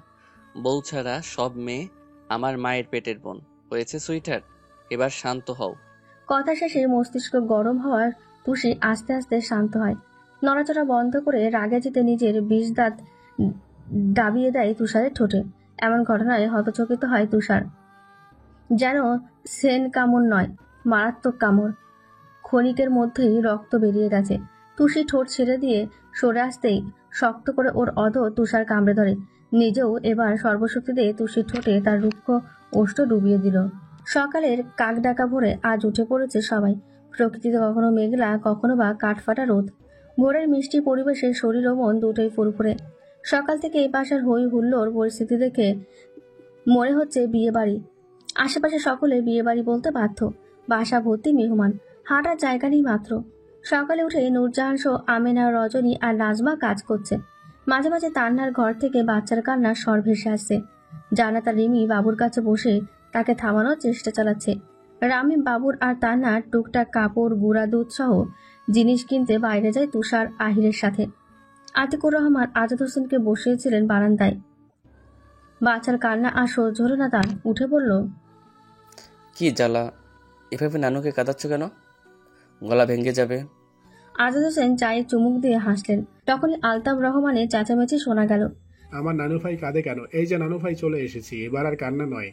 বউ ছাড়া সব মেয়ে আমার মায়ের পেটের বোন। হয়েছে সুইটার, এবার শান্ত হও। কথা শেষে মস্তিষ্ক গরম হওয়ার তুষি আস্তে আস্তে শান্ত হয়। নড়াচড়া বন্ধ করে রাগে জিতে নিজের বিষ দাঁত দাবিয়ে দেয় তুষারের ঠোঁটে। এমন ঘটনায় হতচকিত হয় তুষার। যেন সেন কামড় নয়, মারাত্মক কামড়। ক্ষণিকের মধ্যেই রক্ত বেরিয়ে গেছে। তুষি ঠোঁট ছেড়ে দিয়ে সরে আসতেই শক্ত করে ওর অধর তুষার কামড়ে ধরে। নিজেও এবার সর্বশক্তি দিয়ে তুষির ঠোঁটে তার রুক্ষ ওষ্ঠ ডুবিয়ে দিল। সকালের কাক ডাকা ভোরে আজ উঠে পড়েছে সবাই। প্রকৃতিতে কখনো মেঘলা, কখনো বা কাঠফাটা রোদ। ভোরের মিষ্টি পরিবেশে শরীর ও মন দুটোই ফুরফুরে। সকাল থেকে এই পাশের হই হুল্লোর পরিস্থিতি দেখে মনে হচ্ছে বিয়ে বাড়ি। আশেপাশে সকলে বিয়ে বাড়ি বলতে বাধ্য। বাসা ভর্তি মেহমান, হাঁটার জায়গা নেই মাত্র। সকালে উঠে নূরজাহান সহ আমেনা, রজনী আর নাজমা কাজ করছে। মাঝে মাঝে তান্নার ঘর থেকে বাচ্চার কান্নার স্বর ভেসে আসছে। জানাতা রিমি বাবুর কাছে বসে তাকে থামানোর চেষ্টা চালাচ্ছে। রামিম, বাবুর আর তান্নার টুকটাক কাপড়, গুঁড়া দুধ সহ জিনিস কিনতে বাইরে যায় তুষার আহিরের সাথে। আতিকুর রহমান আজাদ হোসেনকে বসিয়েছিলেন বারান্দায়। বাচ্চার কান্না আর সহ্য হলো না তার, উঠে বলল, কি জ্বালা, এভাবে নানুকে কাঁদাচ্ছ কেন? গলা ভেঙে যাবে। আজাদ হোসেন চায়ে চুমুক দিয়ে হাসলেন। তখনই আলতাফ রহমানের চেঁচামেচি শোনা গেল, আমার নানু ভাই কাঁদে কেন? এই যে নানু ভাই চলে এসেছি, এবার আর কান্না নয়।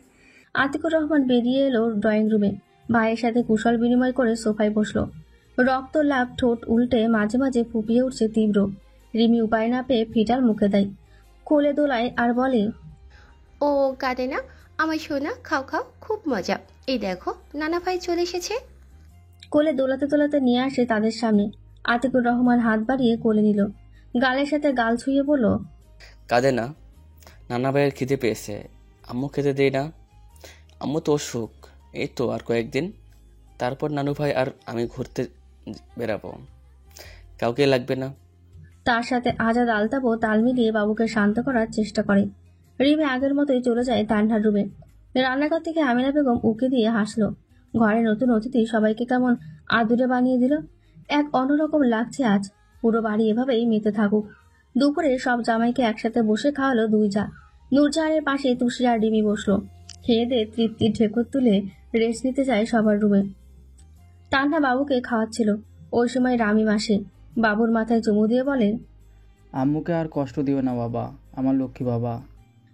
আতিকুর রহমান বেরিয়ে এলো ড্রয়িং রুমে। ভাইয়ের সাথে কুশল বিনিময় করে সোফায় বসলো। রক্ত লাভ ঠোঁট উল্টে মাঝে মাঝে ফুপিয়ে উঠছে তীব্র। রিমি উপায় না পেয়ে ফিটার মুখে দেয়, কোলে দোলায় আর বলে, ও কাঁদে না আমার সোনা, খাও খাও, খুব মজা। এই দেখো নানা ভাই চলে এসেছে। কোলে দোলাতে দোলাতে নিয়ে আসে তাদের সামনে। আতিকুর রহমান হাত বাড়িয়ে কোলে নিল, গালের সাথে গাল ছুঁয়ে বলল, কাঁদে না, নানা ভাইয়ের খিদে পেয়েছে, আম্মু খেতে দেই না। আম্মু তো অসুখ, এই তো আর কয়েকদিন, তারপর নানু ভাই আর আমি ঘুরতে বেরাবো, কাউকে লাগবে না। তার সাথে আজাদ আলতাফও তাল মিলিয়ে বাবুকে শান্ত করার চেষ্টা করে। রিমি আগের মতোই চলে যায় তান্নার রুমে। রান্নাঘর থেকে আমিনা বেগম উকি দিয়ে হাসলো। ঘরে নতুন অতিথি সবাইকে কেমন আদুরে বানিয়ে দিল। এক অন্যরকম লাগছে আজ। পুরো বাড়ি এভাবেই মেতে থাকুক। দুপুরে সব জামাইকে একসাথে বসে খাওয়ালো দুই জা। নূরজাহানের পাশে তুষি আর রিমি বসলো। খেয়ে দিয়ে তৃপ্তির ঢেকুর তুলে রেস্ট নিতে যায় সবার রুমে। তান্না বাবুকে খাওয়াচ্ছিল। ওই সময় রামিম আসে। বাবুর মাথায় চুমু দিয়ে বলে, আম্মুকে আর কষ্ট দিও না বাবা, আমার লক্ষ্মী বাবা।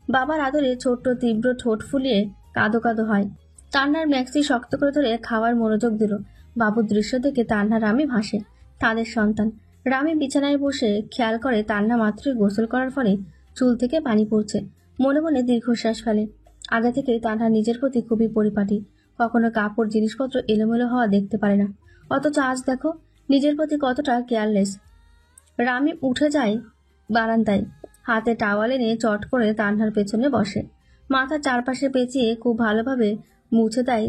বাবার আদরে ছোট্ট তীব্র ঠোঁট ফুলিয়ে কাঁদো কাঁদো হয়। তান্নার ম্যাক্সি শক্ত করে ধরে খাওয়ার মনোযোগ দিল। বাবুর দৃশ্য দেখে তান্না রামিম হাসে। তাদের সন্তান। রামিম বিছানায় বসে খেয়াল করে তান্না মাত্রই গোসল করার ফলে চুল থেকে পানি পড়ছে। মনে মনে দীর্ঘশ্বাস ফেলে। আগে থেকে তান্না নিজের প্রতি খুবই পরিপাটি। কখনো কাপড় জিনিসপত্র এলোমেলো হওয়া দেখতে পারে না, অথচ আজ দেখো নিজের প্রতি কতটা কেয়ারলেস। রামিম উঠে যায় বারান্দায়, হাতে টাওয়াল এনে চট করে তান্নার পেছনে বসে। মাথার চারপাশে পেঁচিয়ে খুব ভালোভাবে মুছে দেয়।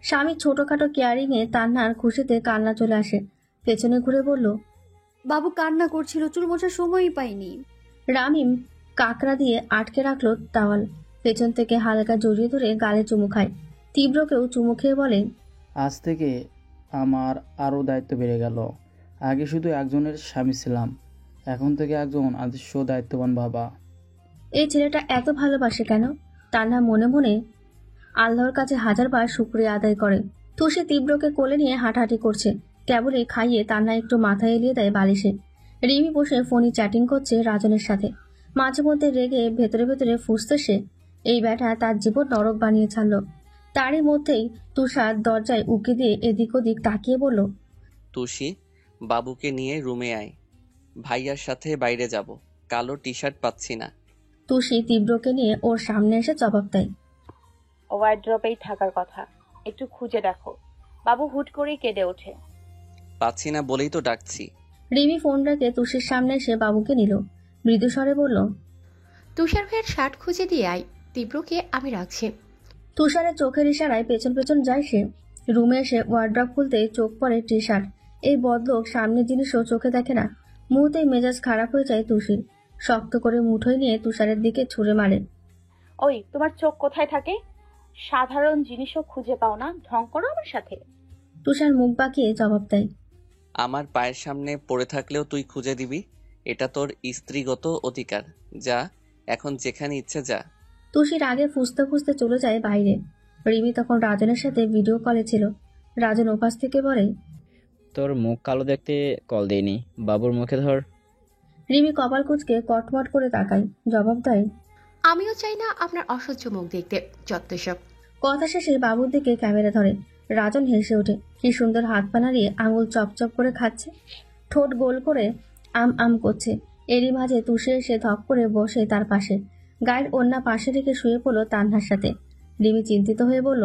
স্বামীর ছোটখাটো কেয়ারিংয়ে তান্নার খুশিতে কান্না চলে আসে। পেছনে ঘুরে বলল, বাবু কান্না করছিল, চুল মোছার সময়ই পাইনি। রামিম কাকড়া দিয়ে আটকে রাখলো টাওয়াল। পেছন থেকে হালকা জড়িয়ে ধরে গালে চুমু খায়। তীব্রকেও চুমু খেয়ে বলে, আজ থেকে আমার আরও দায়িত্ব বেড়ে গেল। আগে শুধু একজনের স্বামী ছিলাম, এখন থেকে একজন আদর্শ দায়িত্ববান বাবা। এই ছেলেটা এত ভালোবাসে কেন? তান্না মনে মনে আল্লাহর কাছে হাজারবার শুকরিয়া আদায় করে। তুষি তীব্রকে কোলে নিয়ে হাঁটাহাঁটি করছে। কেবলই খাইয়ে তান্না একটু মাথায় এলিয়ে দেয় বালিশে। রিমি বসে ফোনে চ্যাটিং করছে রাজনের সাথে। মাঝে মধ্যে রেগে ভেতরে ভেতরে ফুঁসতে সে, এই ব্যাটা তার জীবন নরক বানিয়ে ছাড়লো। তারই মধ্যেই তুষার দরজায় উকি দিয়ে এদিক ওদিক তাকিয়ে বলল, তুষি, বাবুকে নিয়ে রুমে আয়, ভাইয়ার সাথে বাইরে যাব, কালো টি শার্ট পাচ্ছি না। তুষি তীব্রকে নিয়ে ওর সামনে এসে জবাব দেয়, ওয়ার্ড্রপেই থাকার কথা, একটু খুঁজে দেখো। বাবু হুট করেই কেঁদে ওঠে। পাচ্ছি না বলেই তো ডাকছি। রিমি ফোন রেখে তুষির সামনে এসে বাবুকে নিল। মৃদু স্বরে বলল, তুষার ভাইয়ের শার্ট খুঁজে দিয়ে আয়, তীব্রকে আমি রাখছি। তুষারের চোখের ইশারায় পেছন পেছন যায় সে। রুমে এসে ওয়ার্ড্রপ খুলতে চোখ পড়ে টি শার্ট। এই বদলোক সামনের জিনিসও চোখে দেখে না। মুহূর্তেই মেজাজ খারাপ হয়ে যায় তুষির। শক্ত করে মুঠোয় নিয়ে তুষারের দিকে ছুঁড়ে মারে। ওই, তোমার চোখ কোথায় থাকে? সাধারণ জিনিসও খুঁজে পাও না, ঢং করো আমার সাথে। তুষার মুখ বাঁকিয়ে জবাব দেয়, আমার পায়ের সামনে পড়ে থাকলেও তুই খুঁজে দিবি? এটা তোর স্ত্রীগত অধিকার। যা, এখন যেখানে ইচ্ছে যা। তুষির আগে ফুসতে ফুসতে চলে যায় বাইরে। রিমি তখন রাজনের সাথে ভিডিও কলে ছিল। রাজন ওপাশ থেকে বলে, তোর মুখ কালো দেখতে কল দেয়নি, বাবুর মুখে ধর। রিমি কপাল কুঁচকে কটমট করে তাকায়, জবাব দেয়, আমিও চাই না আপনার অসহ্য মুখ দেখতে, যত্তসব। কথা শেষে বাবুর দিকে ক্যামেরা ধরে। রাজন হেসে ওঠে। কি সুন্দর হাত পা নাড়িয়ে আঙুল চপচপ করে খাচ্ছে, ঠোঁট গোল করে আম আম করছে। এরই মাঝে তুষে এসে ধপ করে বসে তার পাশে। গায়ের ওড়না পাশে রেখে শুয়ে পড়লো তান্নার সাথে। রিমি চিন্তিত হয়ে বলল,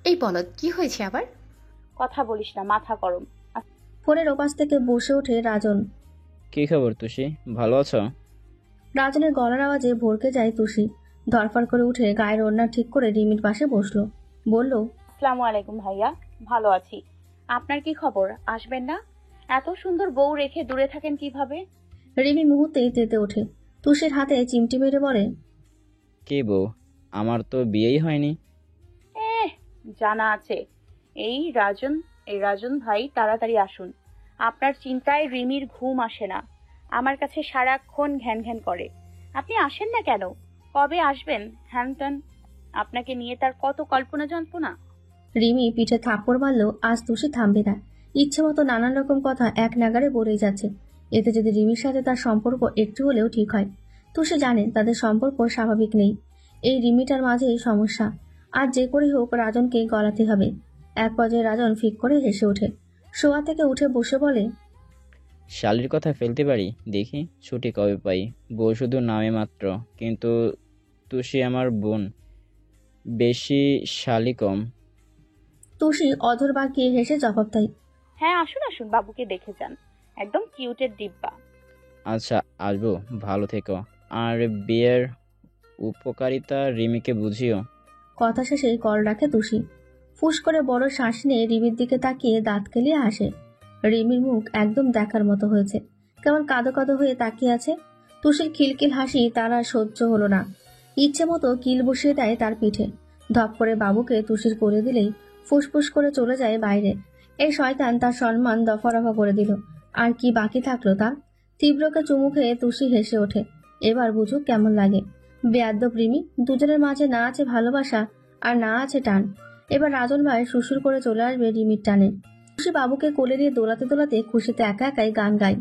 এই বলদ, কি হয়েছে আবার? কথা বলিস না, মাথা গরম। ফোনের ওপাশ থেকে বসে ওঠে রাজন। কি খবর তুষি, ভালো আছো? রাজনের গলার আওয়াজে ভরকে যায় তুষি। ধরফর করে উঠে গায়ের ওড়না ঠিক করে রিমির পাশে বসলো। বলল, আসসালামু আলাইকুম ভাইয়া, ভালো আছি। আপনার কি খবর? আসবেন না? এত সুন্দর বউ রেখে দূরে থাকেন কিভাবে? রিমি মুহূর্তেই তেতে ওঠে। তুষির হাতে চিমটি মেরে বলে, কে বউ? আমার তো বিয়েই হয়নি। জানা আছে। এই রাজন ভাই, তাড়াতাড়ি আসুন। আপনার চিন্তায় রিমির ঘুম আসে না। আমার কাছে সারাক্ষণ ঘ্যান ঘ্যান করে। আপনি আসেন না কেন? কবে আসবেন? হ্যানত্যান, আপনাকে নিয়ে তার কত কল্পনা জল্পনা। রিমি পিঠে থাপ্পড় মারলেও আজ তুষি থামবে না। ইচ্ছে মতো নানান রকম কথা এক নাগারে বলেই যাচ্ছে। এতে যদি রিমির সাথে তার সম্পর্ক একটু হলেও ঠিক হয়। তুষি জানে তাদের সম্পর্ক স্বাভাবিক নেই। এই রিমিটার মাঝেই সমস্যা। আর যে করেই হোক রাজনকে গলাতে হবে। এক পর্যায়ে রাজন ফিক করে হেসে ওঠে। শোয়া থেকে উঠে বসে বলে, শালির কথা ফেলতে পারি, দেখি ছুটি কবে পাই। বউ শুধু নামে মাত্র, কিন্তু তুষি আমার বোন, বেশি শালি কম। তুষি অধর বাঁকিয়ে হেসে জবাব দেয়, হ্যাঁ আসুন আসুন, বাবুকে দেখে যান, একদম কিউটের ডিব্বা। আচ্ছা আসবো, ভালো থেকো। আর বিয়ের উপকারিতা রিমিকে বুঝিও। কথা শেষে কল রাখে তুষি। ফুস করে বড় শ্বাস নিয়ে রিমির দিকে তাকিয়ে দাঁত কেলিয়ে হাসে। রিমির মুখ একদম দেখার মতো হয়েছে, কেমন কাঁদো কাঁদো হয়ে তাকিয়ে আছে। তুষির খিলখিল হাসি তার আর সহ্য হলো না। ইচ্ছে মতো কিল বসিয়ে দেয় তার পিঠে। ধপ করে বাবুকে তুষির করে দিলেই ফুসফুস করে চলে যায় বাইরে। এই শয়তান তার সম্মান দফারফা করে দিল। আর কি বাকি থাকলো তার? তীব্রকে চুমু খেয়ে তুষি হেসে ওঠে। এবার বুঝুক কেমন লাগে। বেয়াদ্দপ রিমি, দুজনের মাঝে না আছে ভালোবাসা আর না আছে টান। এবার রাজন ভাই শ্বশুর করে চলে আসবে রিমির টানে। তুষি বাবুকে কোলে নিয়ে দোলাতে দোলাতে খুশিতে একা একাই গান গায়।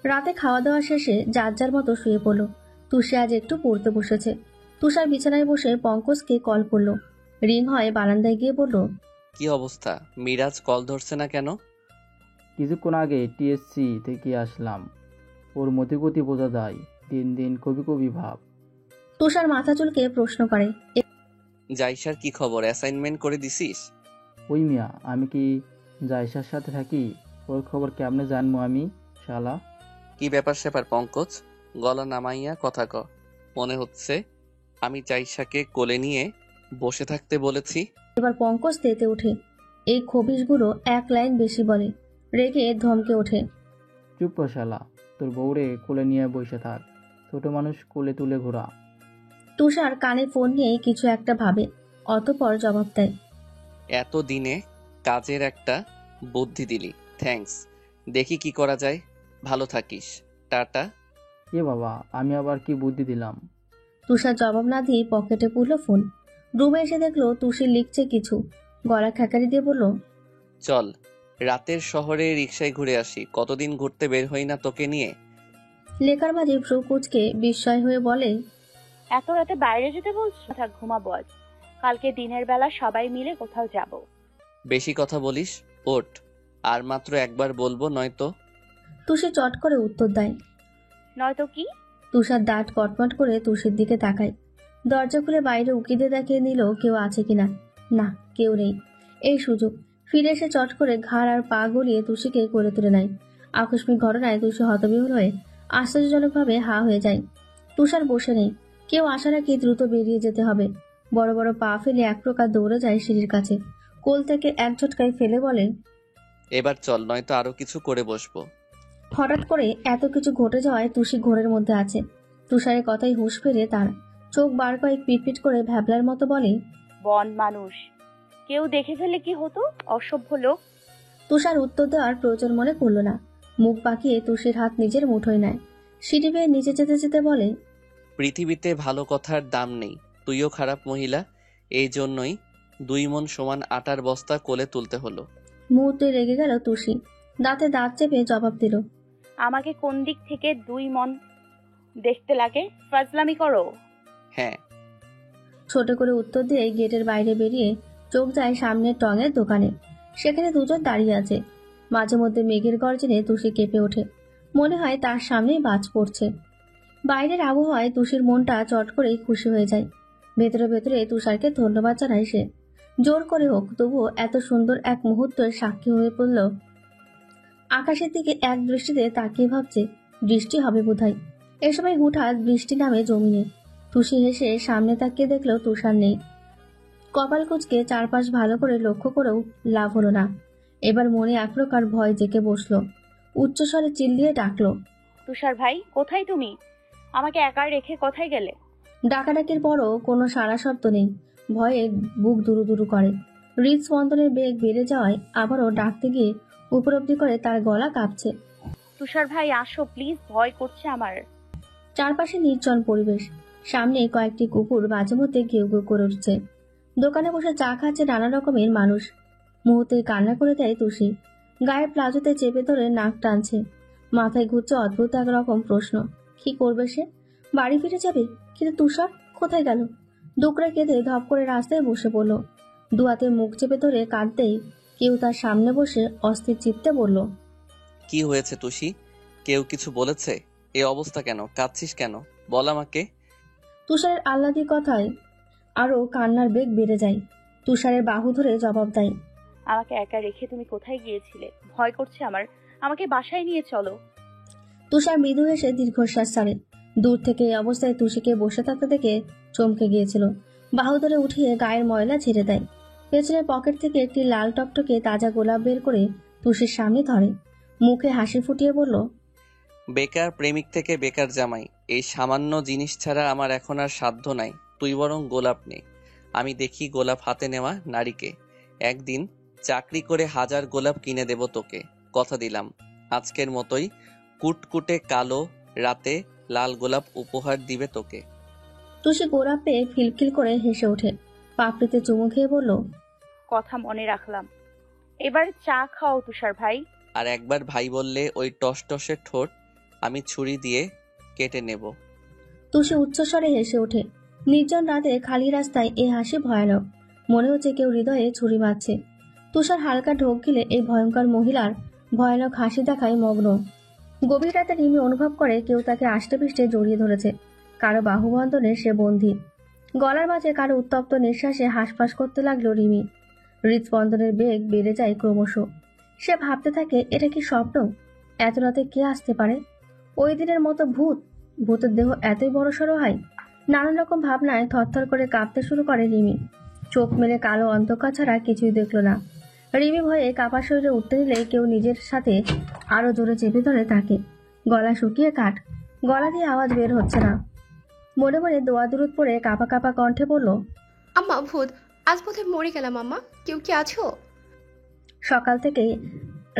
রাতে খাওয়া দাওয়া শেষে যার যার মতো শুয়ে পড়লো। তুষি আজ একটু পড়তে বসেছে। তুষার বিছানায় বসে পঙ্কজকে কল করলো। রিং হয় বারান্দায় গিয়ে বলল, কি অবস্থা? মিরাজ কল ধরছে না কেন? কিছুক্ষণ আগে টিএসসি থেকে আসলাম, ওর মতিগতি বোঝা যায়, দিন দিন কবি কবি ভাব। তুষার মাথা চুলকে প্রশ্ন করে, জাইসার কি খবর? অ্যাসাইনমেন্ট করে দিছিস? ওই মিয়া, আমি কি জায়সার সাথে থাকি? ওর খবর কেমনে জানবো আমি, শালা? কি ব্যাপার স্যাপার পঙ্কজ, গলা নামাইয়া কথা ক। মনে হচ্ছে আমি জাইসাকে কোলে নিয়ে বসে থাকতে বলেছি। এবার পঙ্কজ তেতে ওঠে। এই খবিশগুলো এক লাইন বেশি বলে। রেগে ধমকে ওঠে, চুপ কর শালা, তোর বউরে কোলে নিয়ে বসে থাক, ছোট মানুষ কোলে তুলে ঘোরা। তুষার কানে ফোন নিয়ে কিছু একটা ভাবে, অতঃপর জবাব দেয়, এত দিনে কাজের একটা বুদ্ধি দিলি, থ্যাঙ্কস। দেখি কি করা যায়। ভালো থাকিস, টাটা। এ বাবা, আমি আবার কি বুদ্ধি দিলাম? তুষার জবাব না দিয়ে পকেটে পুরলো ফোন। রুমে এসে দেখলো তুষি লিখছে কিছু। গলা খ্যাকারি দিয়ে বলল, চল রাতের শহরে রিকশায় ঘুরে আসি, কতদিন ঘুরতে বের হই না তোকে নিয়ে। লেখার মাঝে ভ্রু কুচকে বিস্ময় হয়ে বলে, এত রাতে বাইরে যেতে বলছো? থাক, ঘুমাবো আজ। কালকে দিনের বেলা সবাই মিলে কোথাও যাব। বেশি কথা বলিস, ওঠ। আর মাত্র একবার বলবো, নয়তো। তুষি চট করে উত্তর দেয়। নয়তো কি? তুষার দাঁত কটমট করে তুষির দিকে তাকায়। দরজা খুলে বাইরে উকি দিয়ে দেখে নিল কেউ আছে কিনা। না, কেউ নেই। এই সুযোগ। ফিরে এসে চট করে ঘাড় আর পা গলিয়ে তুষিকে কোলে তুলে নেয়। আকস্মিক ঘটনায় তুষি হতবিহ্বল হয়ে আশ্চর্যজনকভাবে হা হয়ে যায়। তুষার বসে নেই। কেউ আসার আগে দ্রুত বেরিয়ে যেতে হবে। বড় বড় পা ফেলে এক প্রকার দৌড়ে যায় সিঁড়ির কাছে। কোল থেকে এক ঝটকায় ফেলে বলে, এবার চল, নয়তো আরো কিছু করে বসবো। হঠাৎ করে এত কিছু ঘটে যাওয়ায় তুষি ঘোরের মধ্যে আছে। তুষারের কথাই হুঁশ ফেরে তার। চোখ বার কয়েক পিটপিট করে ভ্যাবলার মতো বলে, বন মানুষ, কেউ দেখে ফেলে কি হতো? অসভ্য লোক। তুষার উত্তর দেওয়ার প্রয়োজন মনে করল না। মুখ বাঁকিয়ে তুষির হাত নিজের মুঠোয় নেয়। সিঁড়ি বেয়ে নিচে যেতে যেতে বলে, পৃথিবীতে ভালো কথার দাম নেই, তুইও খারাপ মহিলা। এই জন্যই 2 মণ সমান আটার বস্তা কোলে তুলতে হলো। মুহূর্তে রেগে গেল তুষি। দাঁতে দাঁত চেপে জবাব দিল, আমাকে কোন দিক থেকে 2 মণ দেখতে লাগে? ফাজলামি করো? হ্যাঁ। ছোট করে উত্তর দিয়ে গেটের বাইরে বেরিয়ে চোখ যায় সামনের টঙের দোকানে। সেখানে দুজন দাঁড়িয়ে আছে। মাঝে মধ্যে মেঘের গর্জনে তুষি কেঁপে ওঠে। মনে হয় তার সামনেই বাজ পড়ছে। বাইরের আবহাওয়ায় তুষির মনটা চট করেই খুশি হয়ে যায়। ভেতরে ভেতরে তুষারকে ধন্যবাদ জানায় সে। জোর করে হোক, তবুও এত সুন্দর এক মুহূর্তের সাক্ষী হয়ে পড়ল। আকাশের দিকে এক দৃষ্টিতে তাকিয়ে ভাবছে বৃষ্টি হবে বোধহয়। এ সময় হুঠাৎ বৃষ্টি নামে জমিনে। তুষি হেসে সামনে তাকিয়ে দেখলো তুষার নেই। কপাল কুঁচকে চারপাশ ভালো করে লক্ষ্য করেও লাভ হলো না। এবার মনে এক প্রকার ভয় জেঁকে বসলো। উচ্চস্বরে চিল্লিয়ে ডাকলো, তুষার ভাই, কোথায় তুমি? আমাকে একা রেখে কোথায় গেলে? ডাকাডাকির পরও কোনো সাড়া শব্দ নেই। ভয়ে বুক দুরু দুরু করে। হৃদস্পন্দনের বেগ বেড়ে যাওয়ায় আবারও ডাকতে গিয়ে উপলব্ধি করে তার গলা কাঁপছে। তুষার ভাই আসো প্লিজ, ভয় করছে আমার। চারপাশে নির্জন পরিবেশ। সামনে কয়েকটি কুকুর মাঝে মধ্যে ঘেউ ঘেউ করে উঠছে। দোকানে বসে চা খাচ্ছে নানা রকমের মানুষ। মুহূর্তে কান্না করে দেয় তুষি। গায়ের প্লাজোতে চেপে ধরে নাক টানছে। মাথায় ঘুরছে অদ্ভুত এক রকম প্রশ্ন। কি করবে সে? বাড়ি ফিরে যাবে? কিন্তু তুষার কোথায় গেল? দুকড়ে কেঁদে ধপ করে রাস্তায় বসে পড়ল। দুহাতে মুখ চেপে ধরে কাঁদতেই কেউ তার সামনে বসে অস্থির চিত্তে বলল, কি হয়েছে তুষি? কেউ কিছু বলেছে? এই অবস্থা কেন? কাঁদছিস কেন? বল আমাকে। তুষারের আহ্লাদি কথায় আরো কান্নার বেগ বেড়ে যায়। তুষারের বাহু ধরে জবাব দেয়, আমাকে একা রেখে তুমি কোথায় গিয়েছিলে? ভয় করছে আমার, আমাকে বাসায় নিয়ে চলো। তুষার মৃদু হেসে দীর্ঘশ্বাস ছাড়ে। দূর থেকে এই অবস্থায় তুষিকে বসে থাকতে দেখে চমকে গিয়েছিল। বাহু ধরে উঠিয়ে গায়ের ময়লা ঝেড়ে দেয়। পেছনের পকেট থেকে একটি লাল টকটকে তাজা গোলাপ বের করে তুষির সামনে ধরে। মুখে হাসি ফুটিয়ে বলল, বেকার প্রেমিক থেকে বেকার জামাই, এই সামান্য জিনিস ছাড়া আমার এখন আর সাধ্য নাই। তুই বরং গোলাপ নে। আমি দেখি গোলাপ হাতে নেওয়া নারীকে। একদিন চাকরি করে 1000 গোলাপ কিনে দেব তোকে, কথা দিলাম। আজকের মতোই কুটকুটে কালো রাতে লাল গোলাপ উপহার দিবে তোকে। তুষি গোলাপ পেয়ে খিলখিল করে হেসে ওঠে। পাপড়িতে চুমু খেয়ে বলল, কথা মনে রাখলাম। এবার চা খাও তুষার ভাই। আর একবার ভাই বললে ওই টসটসে ঠোঁট আমি ছুরি দিয়ে কেটে নেব। তুষি উচ্চস্বরে হেসে ওঠে। নির্জন রাতে খালি রাস্তায় এই হাসি ভয়ানক। মনে হচ্ছে কেউ হৃদয়ে ছুরি মারছে। তুষার হালকা ঢোক গিলে এই ভয়ঙ্কর মহিলার ভয়ানক হাসি দেখায় মগ্ন। গভীর রাতে রিমি অনুভব করে কেউ তাকে আষ্টে পৃষ্ঠে জড়িয়ে ধরেছে। কারো বাহুবন্ধনে সে বন্দী। গলার মাঝে কারো উত্তপ্ত নিঃশ্বাসে হাঁসফাঁস করতে লাগলো রিমি। হৃদস্পন্দনের বেগ বেড়ে যায় ক্রমশ। সে ভাবতে থাকে, এটা কি স্বপ্ন? এত রাতে কে আসতে পারে? ওই দিনের মতো ভূত? ভূতের দেহ এতই বড়সড় হয়? নানান রকম ভাবনায় থরথর করে কাঁপতে শুরু করে রিমি। চোখ মেলে কালো অন্ধকার ছাড়া কিছুই দেখল না। রিমি ভয়ে কাপা শরীরে উঠতে দিলে কেউ নিজের সাথে আরো জোরে চেপে ধরে তাকে। গলা শুকিয়ে কাঠ। গলা দিয়ে আওয়াজ বের হচ্ছে না। মনে মনে দোয়া দুরুদ পড়ে কাঁপা কাঁপা কণ্ঠে বলল, আম্মা ভূত, আজ বোধহয় মরে গেলাম আম্মা। কেউ কি আছো? সকাল থেকেই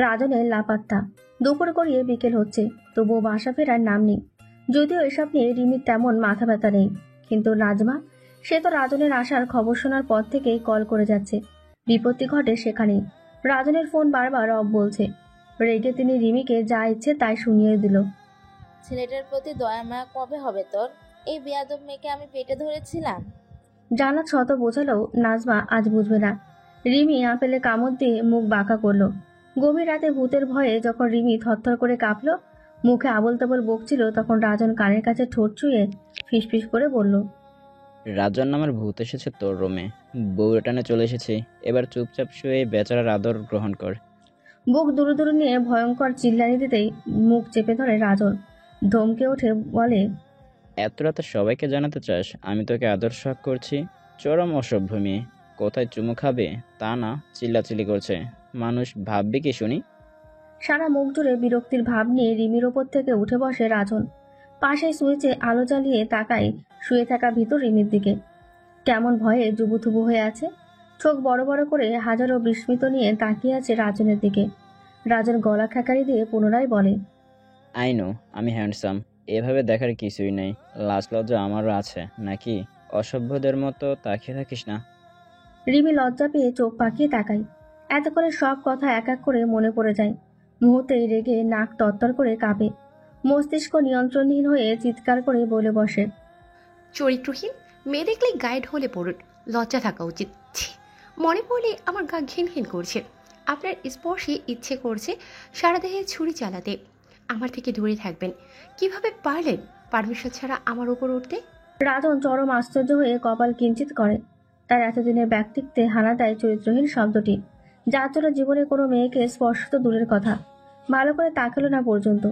রাজনের লাপাত্তা। দুপুর গড়িয়ে বিকেল হচ্ছে, তবুও বাসা ফেরার নাম নেই। যদিও এসব নিয়ে রিমির তেমন মাথা ব্যথা নেই, কিন্তু নাজমা, সে তো রাজনের আসার খবর শোনার পর থেকেই কল করে যাচ্ছে। বিপত্তি ঘটে সেখানেই। রাজনের ফোন বারবার অফ বলছে। রেগে তিনি রিমিকে যা ইচ্ছে তাই শুনিয়ে দিল। ছেলেটার প্রতি দয়া মায়া কবে হবে তোর? এই বেয়াদব মেয়েকে আমি পেটে ধরেছিলাম। জান্নাত শত বোঝালেও নাজমা আজ বুঝবে না। রিমি আপেলে কামড় দিয়ে মুখ বাঁকা করলো। গভীর রাতে ভূতের ভয়ে যখন রিমি থরথর করে কাঁপলো, মুখে আবল তাবল বকছিল, তখন রাজন কানের কাছে ঠোঁট ছুঁয়ে ফিসফিস করে বলল, রাজন নামের ভূত এসেছে তোর রুমে, বউ টানে চলে এসেছি, এবার চুপচাপ শুয়ে বেচারার আদর গ্রহণ কর। বুক দুরু দুরু নিয়ে ভয়ঙ্কর চিল্লানি দিতেই মুখ চেপে ধরে রাজন। ধমকে উঠে বলে, এত রাতে সবাইকে জানাতে চাস আমি তোকে আদর শখ করছি? চরম অসভ্য মেয়ে, কোথায় চুমু খাবে তা না চিল্লাচিল্লি করছে, মানুষ ভাববে কি শুনি? সারা মুখ জুড়ে বিরক্তির ভাব নিয়ে রিমির ওপর থেকে উঠে বসে রাজন। পাশে সুইচে আলো জ্বালিয়ে তাকায় শুয়ে থাকা ভিতর রিমির দিকে। কেমন ভয়ে জুবুথুবু হয়ে আছে, চোখ বড় বড় করে হাজারো বিস্মিত নিয়ে তাকিয়ে আছে রাজনের দিকে। রাজন গলা খেকারি দিয়ে পুনরায় বলে, আই নো আমি হ্যান্ডসাম, এভাবে দেখার কিছুই নেই, লাজ লজ্জা আমারও আছে নাকি? অসভ্যদের মতো তাকিয়ে থাকিস না। রিমি লজ্জা পেয়ে চোখ পাকিয়ে তাকায়। এত করে সব কথা এক এক করে মনে পড়ে যায়। মুহূর্তেই রেগে নাক তরতর করে কাঁপে। মস্তিষ্ক নিয়ন্ত্রণহীন হয়ে চিৎকার করে বলে বসে, চরিত্রহীন মেয়ে দেখলে গাইড হলে পড়ুন, লজ্জা থাকা উচিত। ছি, মনে পড়লে আমার গা ঘিন ঘিন করছে। আপনার স্পর্শে ইচ্ছে করছে সারা দেহে ছুরি চালাতে। আমার থেকে দূরে থাকবেন। কিভাবে পারলেন পারমিশন ছাড়া আমার উপর উঠতে? রাজন চরম আশ্চর্য হয়ে কপাল কিঞ্চিত করে। তার এতদিনের ব্যক্তিত্বে হানা দেয় চরিত্রহীন শব্দটি, যার জন্য জীবনে কোনো মেয়েকে স্পর্শ তো দূরের কথা, ভালো করে তাকালো না পর্যন্ত।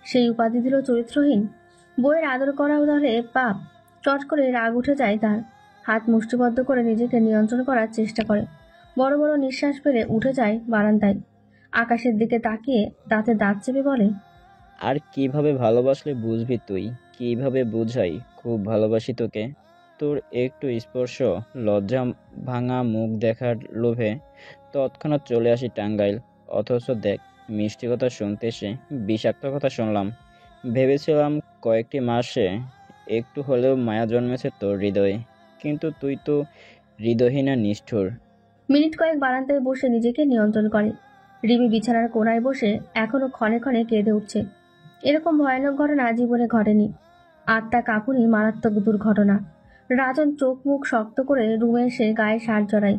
সেই উপাধি দিল চরিত্রহীন। বইয়ের আদর করা হলে পাপ। চট করে রাগ উঠে যায় তার। হাত মুষ্টিবদ্ধ করে নিজেকে নিয়ন্ত্রণ করার চেষ্টা করে। বড় বড় নিঃশ্বাস ফেলে উঠে যায় বারান্দায়। আকাশের দিকে তাকিয়ে দাঁতে দাঁত চেপে বলে, আর কিভাবে ভালোবাসলে বুঝবি তুই? কিভাবে বুঝাই খুব ভালোবাসি তোকে? তোর একটু স্পর্শ, লজ্জা ভাঙা মুখ দেখার লোভে তৎক্ষণাৎ চলে আসি টাঙ্গাইল, অথচ দেখ মিষ্টি কথা শুনতে এসে বিষাক্ত কথা শুনলাম। ভেবেছিলাম কয়েকটি মাসে একটু হলেও মায়া জন্মেছে তোর হৃদয়ে, কিন্তু তুই তো হৃদয়হীন আর নিষ্ঠুর। মিনিট কয়েক বারান্দায় বসে নিজেকে নিয়ন্ত্রণ করে। রিমি বিছানার কোণায় বসে এখনো ক্ষণে ক্ষণে কেঁদে উঠছে। এরকম ভয়ানক ঘটনা জীবনে ঘটেনি। আত্মা কাঁপুনি মারাত্মক দুর্ঘটনা। রাজন চোখ মুখ শক্ত করে রুমে এসে গায়ে শার্ট জড়ায়।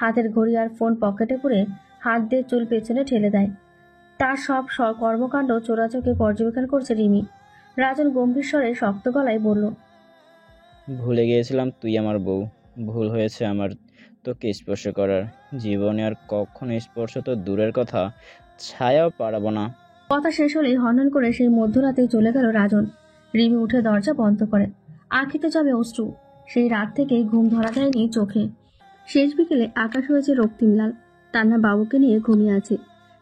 হাতের ঘড়ি আর ফোন পকেটে পুরে হাত দিয়ে চুল পেছনে ঠেলে দেয়। তার সব কর্মকাণ্ড চোরাচোখে পর্যবেক্ষণ করছে রিমি। রাজন গম্ভীর স্বরে শক্ত গলায় বলল, ভুলে গিয়েছিলাম তুই আমার বউ, ভুল হয়েছে আমার তোকে স্পর্শ করার। জীবনে আর কখনো স্পর্শ তো দূরের কথা, ছায়াও পারাবো না। কথা শেষ হলেই হনহন করে সেই মধ্যরাতেই চলে গেল রাজন। রিমি উঠে দরজা বন্ধ করে। আঁখিতে যাবে অশ্রু। সেই রাত থেকে ঘুম ধরা যায়নি চোখে। শেষ বিকেলে আকাশ হয়েছে রক্তিম লাল। তান্না বাবুকে নিয়ে ঘুমিয়ে আছে।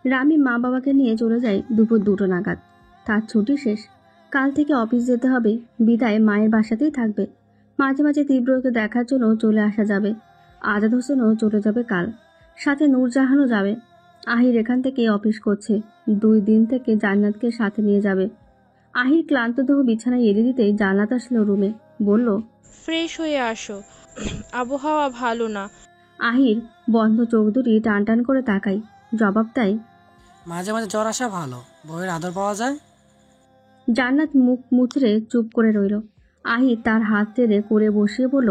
রামি মা বাবাকে নিয়ে চলে যায় দুপুর 2টো নাগাদ। তার ছুটি শেষ। কাল থেকে অফিস যেতে হবে, বিদায় মায়ের বাসাতেই থাকবে। মাঝে মাঝে তীব্রকে দেখার জন্য চলে আসা যাবে। আজাদ হোসেনও চলে যাবে কাল, সাথে নূরজাহানও যাবে। আহির এখান থেকে অফিস করছে, 2 দিন থেকে জান্নাতকে সাথে নিয়ে যাবে। আহির ক্লান্ত দেহ বিছানায় এড়িয়ে দিতেই জান্নাত আসলো রুমে, বলল, ফ্রেশ হয়ে আসো, আবহাওয়া ভালো না। আহির বন্ধ চোখ দুটি টান টান করে তাকাই, জবাব দেয়, মাঝে মাঝে জ্বর আসা ভালো, বউয়ের আদর পাওয়া যায়। জান্নাত মুখ মুচড়ে চুপ করে রইল। আহির তার হাত টেনে করে বসিয়ে বলল,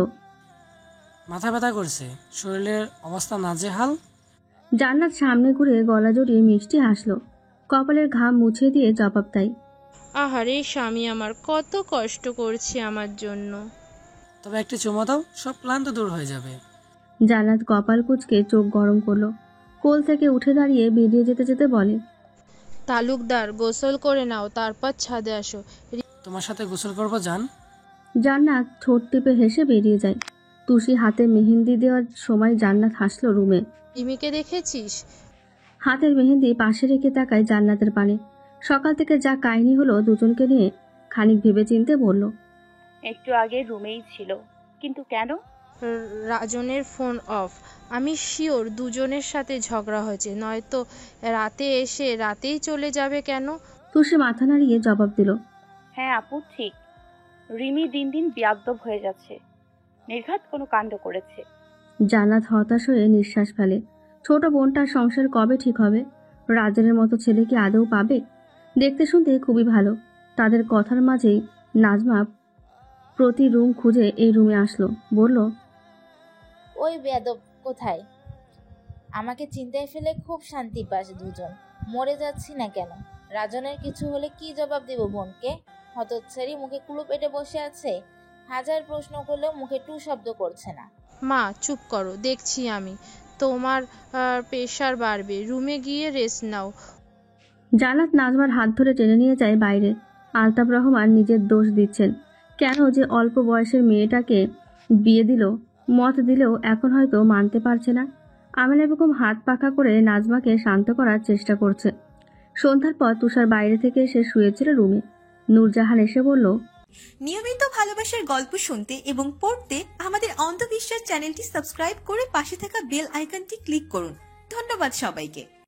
মাথা ব্যথা করছে, শরীরের অবস্থা নাজেহাল। জান্নাত সামনে ঘুরে গলা জড়িয়ে মিষ্টি হাসলো, কপালের ঘাম মুছে দিয়ে জবাব দেয়, আহারে স্বামী আমার কত কষ্ট করছে আমার জন্য। তবে একটু চুমো দাও, সব ক্লান্ত দূর হয়ে যাবে। জান্নাত কপাল কুঁচকে চোখ গরম করলো। কোল থেকে উঠে দাঁড়িয়ে বেরিয়ে যেতে যেতে বলে, তালুকদার গোসল করে নাও, তারপর ছাদে আসো। তোমার সাথে গোসল করবো জান। জান্নাত ঠোঁট টিপে হেসে বেরিয়ে যায়। তুষি হাতে মেহেন্দি দেওয়ার সময় জান্নাত হাসলো রুমে। রিমিকে দেখেছিস? হাতের মেহেন্দি পাশে রেখে তাকায় জান্নাতের পানে। সকাল থেকে যা কাহিনী হলো দুজনকে নিয়ে খানিক ভেবে চিনতে বলল, একটু আগে রুমেই ছিল, কিন্তু কেন? রাজনের ফোন অফ। আমি শিওর দুজনের সাথে ঝগড়া হয়েছে, নয়তো রাতে এসে রাতেই চলে যাবে কেন? তুষি মাথা নাড়িয়ে জবাব দিল, হ্যাঁ আপু ঠিক, রিমি দিন দিন বেয়াদ্দব হয়ে যাচ্ছে, নির্ঘাত কোনো কাণ্ড করেছে। জান্নাত হতাশ হয়ে নিঃশ্বাস ফেলে। ছোট বোনটার সংসার কবে ঠিক হবে? রাজনের মতো ছেলে কি আদৌ পাবে? দেখতে শুনতে খুবই ভালো। তাদের কথার মাঝেই নাজমা প্রতি রুম খুঁজে এই রুমে আসলো। বলল, ওই বেয়াদব কোথায়? আমাকে চিন্তায় ফেলে খুব শান্তি পাস দুজন। মরে যাচ্ছি না কেন? রাজনের কিছু হলে কি জবাব দেব বোনকে? হতচ্ছাড়ি মুখে কুলু পেটে বসে আছে। হাজার প্রশ্ন করলেও মুখে টু শব্দ করছে না। মা চুপ করো, দেখছি আমি। তোমার প্রেশার বাড়বে, রুমে গিয়ে রেস্ট নাও। জান্নাত নাজমার হাত ধরে টেনে নিয়ে যায় বাইরে। আলতাফ রহমান নিজের দোষ দিচ্ছেন। কেন যে অল্প বয়সের মেয়েটাকে বিয়ে দিল, মত দিলেও এখন হয়তো মানতে পারছে না। আমেনা বেগম হাত পাখা করে নাজমাকে শান্ত করার চেষ্টা করছে। সন্ধ্যার পর তুষার বাইরে থেকে এসে শুয়েছিল রুমে। নূরজাহান এসে বলল, নিয়মিত ভালোবাসার গল্প শুনতে এবং পড়তে আমাদের অন্ধবিশ্বাস চ্যানেলটি সাবস্ক্রাইব করে পাশে থাকা বেল আইকনটি ক্লিক করুন। ধন্যবাদ সবাইকে।